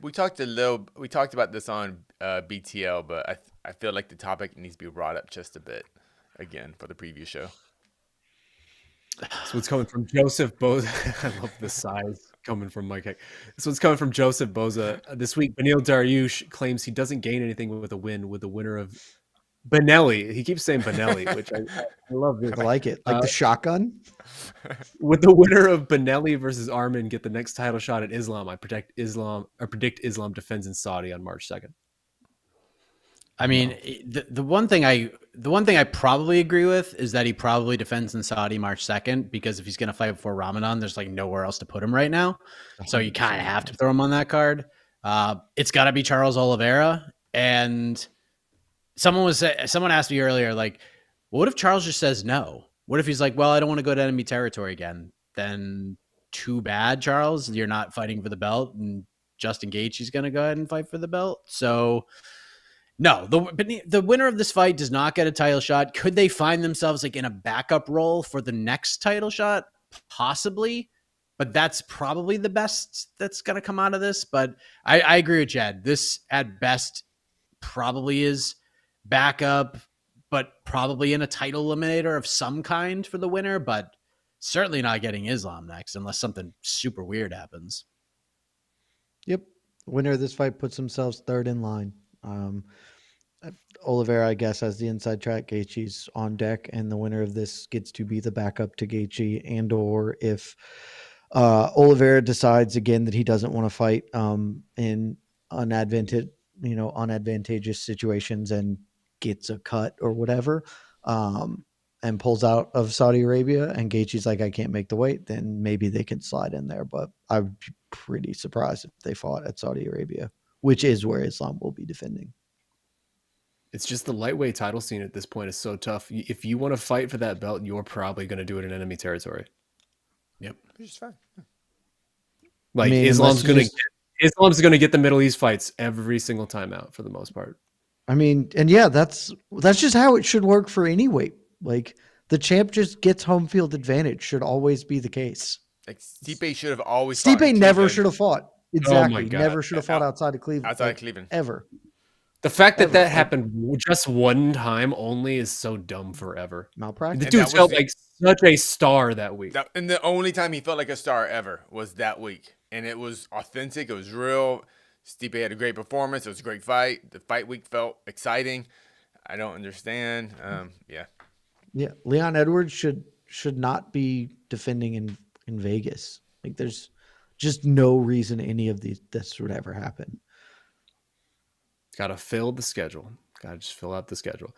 We talked about this on BTL, but I feel like the topic needs to be brought up just a bit again for the preview show. So it's coming from Joseph Boza. I love the size coming from Mike Heck. So it's coming from Joseph Boza. This week, Beneil Dariush claims he doesn't gain anything with a win with the winner of Benelli. He keeps saying Benelli, which I love this. I like it. Like the shotgun. With the winner of Benelli versus Arman get the next title shot at Islam. I predict Islam defends in Saudi on March 2nd. I mean, the one thing I probably agree with is that he probably defends in Saudi March 2nd, because if he's going to fight before Ramadan, there's like nowhere else to put him right now. So you kind of have to throw him on that card. It's got to be Charles Oliveira. And someone asked me earlier, like, what if Charles just says no? What if he's like, well, I don't want to go to enemy territory again? Then too bad, Charles. You're not fighting for the belt, and Justin Gaethje's going to go ahead and fight for the belt. So no, the winner of this fight does not get a title shot. Could they find themselves like in a backup role for the next title shot? Possibly, but that's probably the best that's going to come out of this. But I agree with Jed. This at best probably is backup, but probably in a title eliminator of some kind for the winner, but certainly not getting Islam next unless something super weird happens. Yep. Winner of this fight puts themselves third in line. Oliveira, I guess, has the inside track. Gaethje's on deck, and the winner of this gets to be the backup to Gaethje. And or if Oliveira decides again that he doesn't want to fight in unadvantageous situations and gets a cut or whatever, and pulls out of Saudi Arabia, and Gaethje's like, I can't make the weight, then maybe they can slide in there. But I would be pretty surprised if they fought at Saudi Arabia, which is where Islam will be defending. It's just the lightweight title scene at this point is so tough. If you want to fight for that belt, you're probably going to do it in enemy territory. Yep. Which is fine. Like, I mean, Islam's going to get the Middle East fights every single time out for the most part. I mean, and yeah, that's just how it should work for any weight. Like, the champ just gets home field advantage. Should always be the case. Like, Stipe should have always Stipe never should have fought. Exactly. Oh my God. Never should have fought outside of Cleveland. Outside of Cleveland. Ever. The fact that happened just one time only is so dumb forever. Malpractice. The dude felt like such a star that week. And the only time he felt like a star ever was that week. And it was authentic. It was real. Stipe had a great performance. It was a great fight. The fight week felt exciting. I don't understand. Yeah. Yeah. Leon Edwards should not be defending in Vegas. Like, there's just no reason any of this would ever happen. Got to fill the schedule. Got to just fill out the schedule.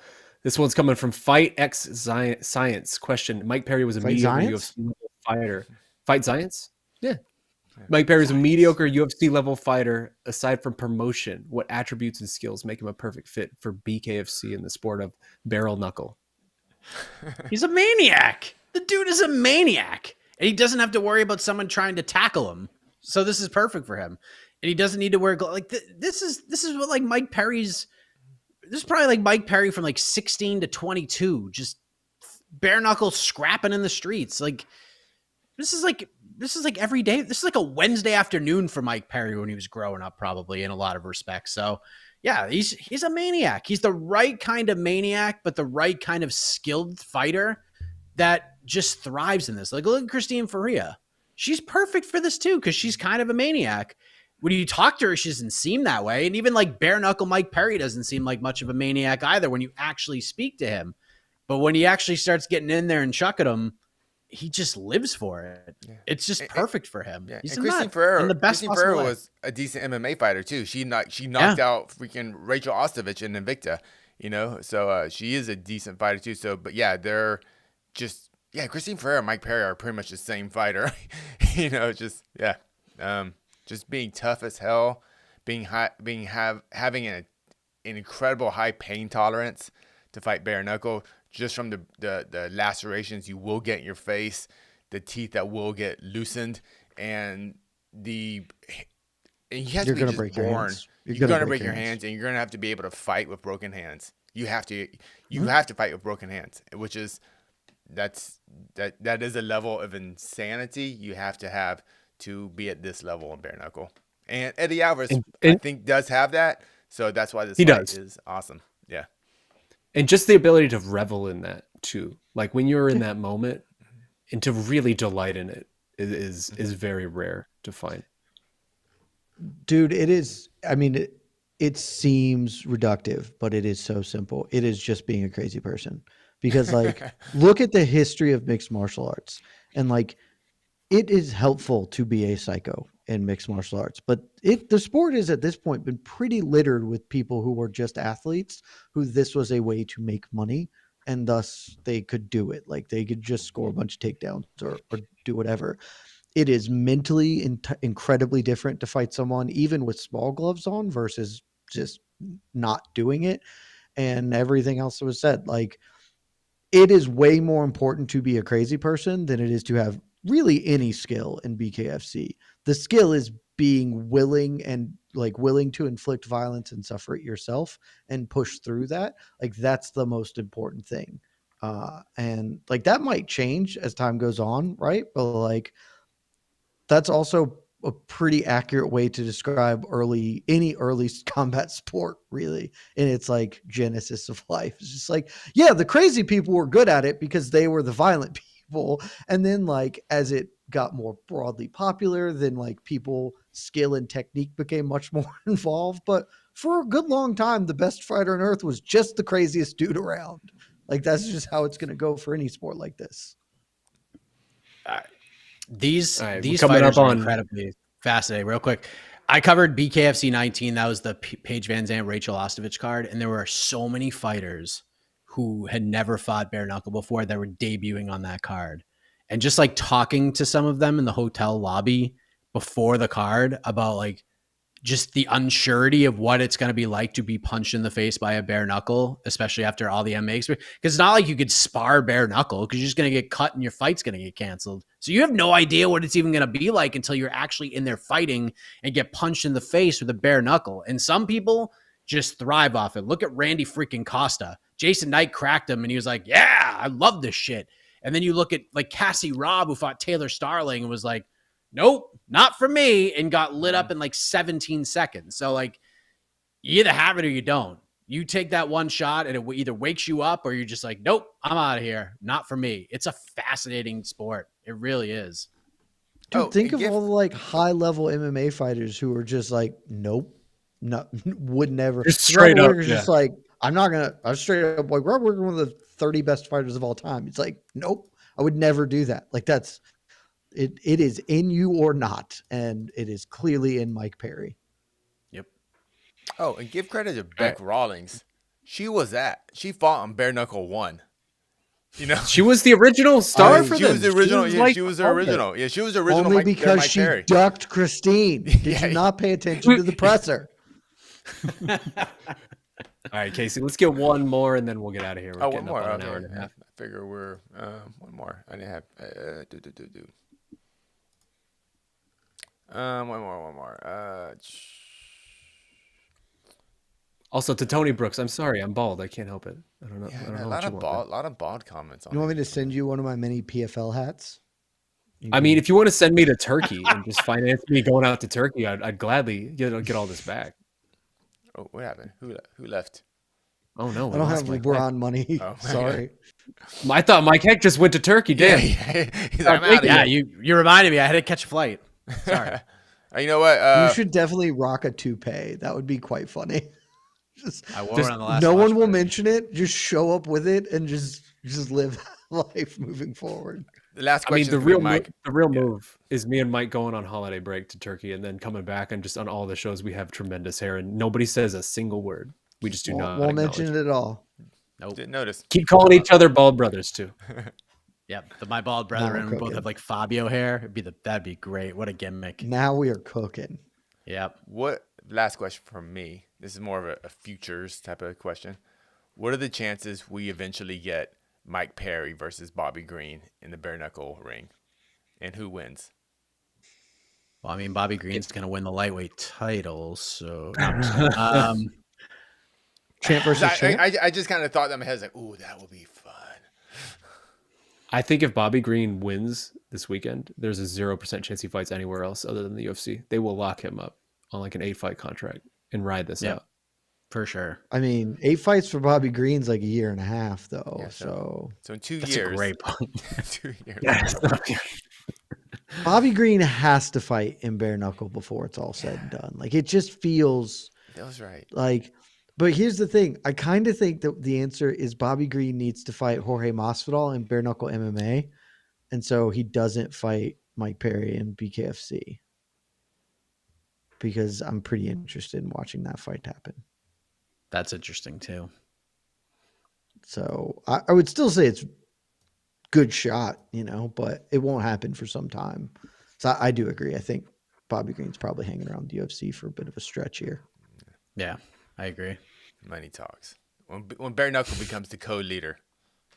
This one's coming from Fight X Science. Question: Mike Perry was a mediocre UFC level fighter. Fight Science? Yeah. Mike Perry was a mediocre UFC level fighter. Aside from promotion, what attributes and skills make him a perfect fit for BKFC in the sport of barrel knuckle? He's a maniac. The dude is a maniac, and he doesn't have to worry about someone trying to tackle him. So this is perfect for him. And he doesn't need to wear like this is what like Mike Perry's. This is probably like Mike Perry from like 16 to 22, just bare knuckle scrapping in the streets. Like this is like every day. This is like a Wednesday afternoon for Mike Perry when he was growing up, probably in a lot of respects. So yeah, he's a maniac. He's the right kind of maniac, but the right kind of skilled fighter that just thrives in this. Like, look at Christine Faria. She's perfect for this too, because she's kind of a maniac. When you talk to her, she doesn't seem that way. And even like bare knuckle Mike Perry doesn't seem like much of a maniac either when you actually speak to him. But when he actually starts getting in there and chucking him, he just lives for it. Yeah. It's just perfect for him. Yeah. He's and Christine Ferreira, the best Christine Ferreira was a decent MMA fighter too. She knocked out freaking Rachel Ostovich in Invicta, So she is a decent fighter too. So, but yeah, they're just Christine Ferreira and Mike Perry are pretty much the same fighter. Just being tough as hell, having an incredible high pain tolerance to fight bare knuckle, just from the lacerations you will get in your face, the teeth that will get loosened, and you have to be just born. You're gonna break your hands, and you're gonna have to be able to fight with broken hands. You have to fight with broken hands, which is that is a level of insanity you have to be at this level in bare knuckle. And Eddie Alvarez, I think, does have that. So that's why this fight is awesome. Yeah. And just the ability to revel in that too. Like when you're in that moment, and to really delight in it is very rare to find. Dude, it is. I mean, it seems reductive, but it is so simple. It is just being a crazy person. Because, like, look at the history of mixed martial arts, and like, it is helpful to be a psycho in mixed martial arts, but the sport is at this point been pretty littered with people who were just athletes, who this was a way to make money, and thus they could do it. Like, they could just score a bunch of takedowns or do whatever. It is mentally incredibly different to fight someone, even with small gloves on, versus just not doing it. And everything else that was said, like, it is way more important to be a crazy person than it is to have really any skill in BKFC. The skill is being willing to inflict violence and suffer it yourself and push through that. Like, that's the most important thing. And like, that might change as time goes on, right? But like, that's also a pretty accurate way to describe any early combat sport, really, in its like genesis of life. It's just like, yeah, the crazy people were good at it because they were the violent people. And then, like, as it got more broadly popular, then like people skill and technique became much more involved. But for a good long time, the best fighter on earth was just the craziest dude around. Like, that's just how it's going to go for any sport like this. These fighters are incredibly fascinating. Real quick, I covered BKFC 19. That was the Paige Van Zandt, Rachel Ostovich card, and there were so many fighters who had never fought bare knuckle before that were debuting on that card. And just like talking to some of them in the hotel lobby before the card about like just the unsurety of what it's going to be like to be punched in the face by a bare knuckle, especially after all the MMA experience. Because it's not like you could spar bare knuckle because you're just going to get cut and your fight's going to get canceled. So you have no idea what it's even going to be like until you're actually in there fighting and get punched in the face with a bare knuckle. And some people just thrive off it. Look at Randy freaking Costa. Jason Knight cracked him and he was like, yeah, I love this shit. And then you look at like Cassie Robb, who fought Taylor Starling and was like, nope, not for me, and got lit up in like 17 seconds. So like, you either have it or you don't. You take that one shot and it either wakes you up or you're just like, nope, I'm out of here. Not for me. It's a fascinating sport. It really is. Dude, think of all the like high level MMA fighters who are just like, nope, would never. Just straight up. Just like, I'm straight up like, we're one of the 30 best fighters of all time. It's like, nope, I would never do that. Like, that's, it is in you or not, and it is clearly in Mike Perry. Yep. Oh, and give credit to Beck Rawlings. She fought on bare knuckle 1. You know, she was the original star for them. She was the original. She was the original. Yeah, she was the original. Only because she ducked Christine. Did you not pay attention to the presser? All right, Casey, let's get one more and then we'll get out of here. We're one more. An hour and a half. I figure we're one more. I didn't have one more. Also, to Tony Brooks, I'm sorry, I'm bald. I can't help it. I don't know. Yeah, I don't know a lot of bald comments. You want me to send you one of my many PFL hats? I mean, if you want to send me to Turkey and just finance me going out to Turkey, I'd gladly get all this back. Oh, what happened? Who left? Oh no, I don't have LeBron money. Oh, sorry. I thought Mike Heck just went to Turkey. Damn. You reminded me. I had to catch a flight. Sorry. You know what? You should definitely rock a toupee. That would be quite funny. I wore it on the last. No one will mention it. Just show up with it and just live life moving forward. The last question. The real move is me and Mike going on holiday break to Turkey and then coming back and just on all the shows we have tremendous hair and nobody says a single word. We just won't mention it at all. Nope. Didn't notice. Keep calling each other bald brothers too. Yep, my bald brethren both have like Fabio hair. That'd be great. What a gimmick. Now we are cooking. Yep. Last question from me. This is more of a futures type of question. What are the chances we eventually get Mike Perry versus Bobby Green in the bare knuckle ring? And who wins? Well, I mean, Bobby Green's going to win the lightweight title, so champ versus champ. I just kind of thought in my head, like, ooh, that will be fun. I think if Bobby Green wins this weekend, there's a 0% chance he fights anywhere else other than the UFC. They will lock him up on like an 8-fight contract and ride this out. for sure. I mean, 8 fights for Bobby Green's like a year and a half, though. Yeah, so in 2 That's years. a great point. 2 years. Bobby Green has to fight in bare knuckle before it's all said and done. Like, it just feels Feels right. like. But here's the thing. I kind of think that the answer is Bobby Green needs to fight Jorge Masvidal in bare knuckle MMA. And so he doesn't fight Mike Perry in BKFC. Because I'm pretty interested in watching that fight happen. That's interesting too. So I would still say it's good shot, but it won't happen for some time. So I do agree. I think Bobby Green's probably hanging around the UFC for a bit of a stretch here. Yeah, I agree. Money talks. When bare knuckle becomes the co-leader,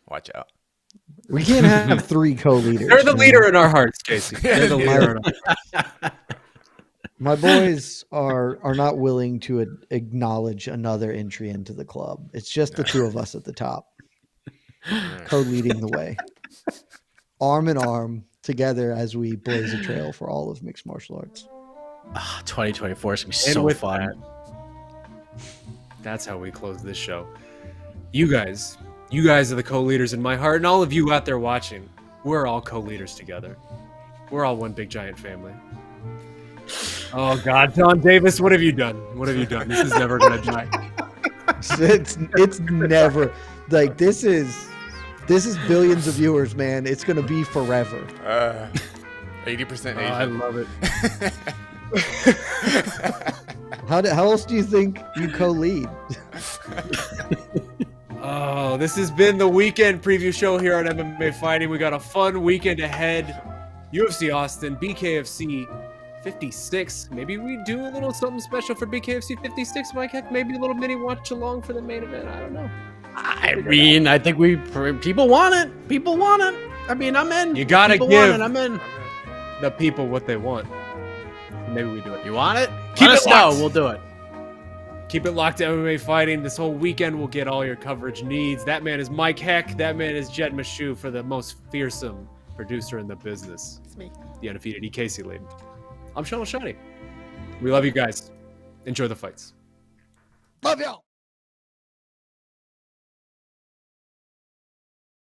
watch out. We can't have 3 co-leaders. They're the leader in our hearts, Casey. They're the leader in our hearts. My boys are not willing to acknowledge another entry into the club. It's just the 2 of us at the top, co-leading the way, arm in arm together as we blaze a trail for all of mixed martial arts. 2024 is gonna be so fun. That's how we close this show. You guys are the co-leaders in my heart, and all of you out there watching, we're all co-leaders together. We're all one big giant family. Oh God, Don Davis, what have you done? What have you done? This is never gonna die. It's never like this is billions of viewers, man. It's gonna be forever. 80% Asian. I love it. How else do you think you co-lead? Oh, this has been the weekend preview show here on MMA Fighting. We got a fun weekend ahead. UFC Austin, BKFC 56. Maybe we do a little something special for BKFC 56, Mike. Heck, maybe a little mini watch along for the main event. I don't know. I mean, I think people want it. People want it. I mean, I'm in. You gotta people give want it. I'm in. the people what they want. Maybe we do it. You want it? Keep Let it us know. locked. We'll do it. Keep it locked to MMA Fighting. This whole weekend we'll get all your coverage needs. That man is Mike Heck. That man is Jed Meshew for the most fearsome producer in the business. It's me. The undefeated Casey Layden. I'm Shaun Al-Shatti. We love you guys. Enjoy the fights. Love y'all.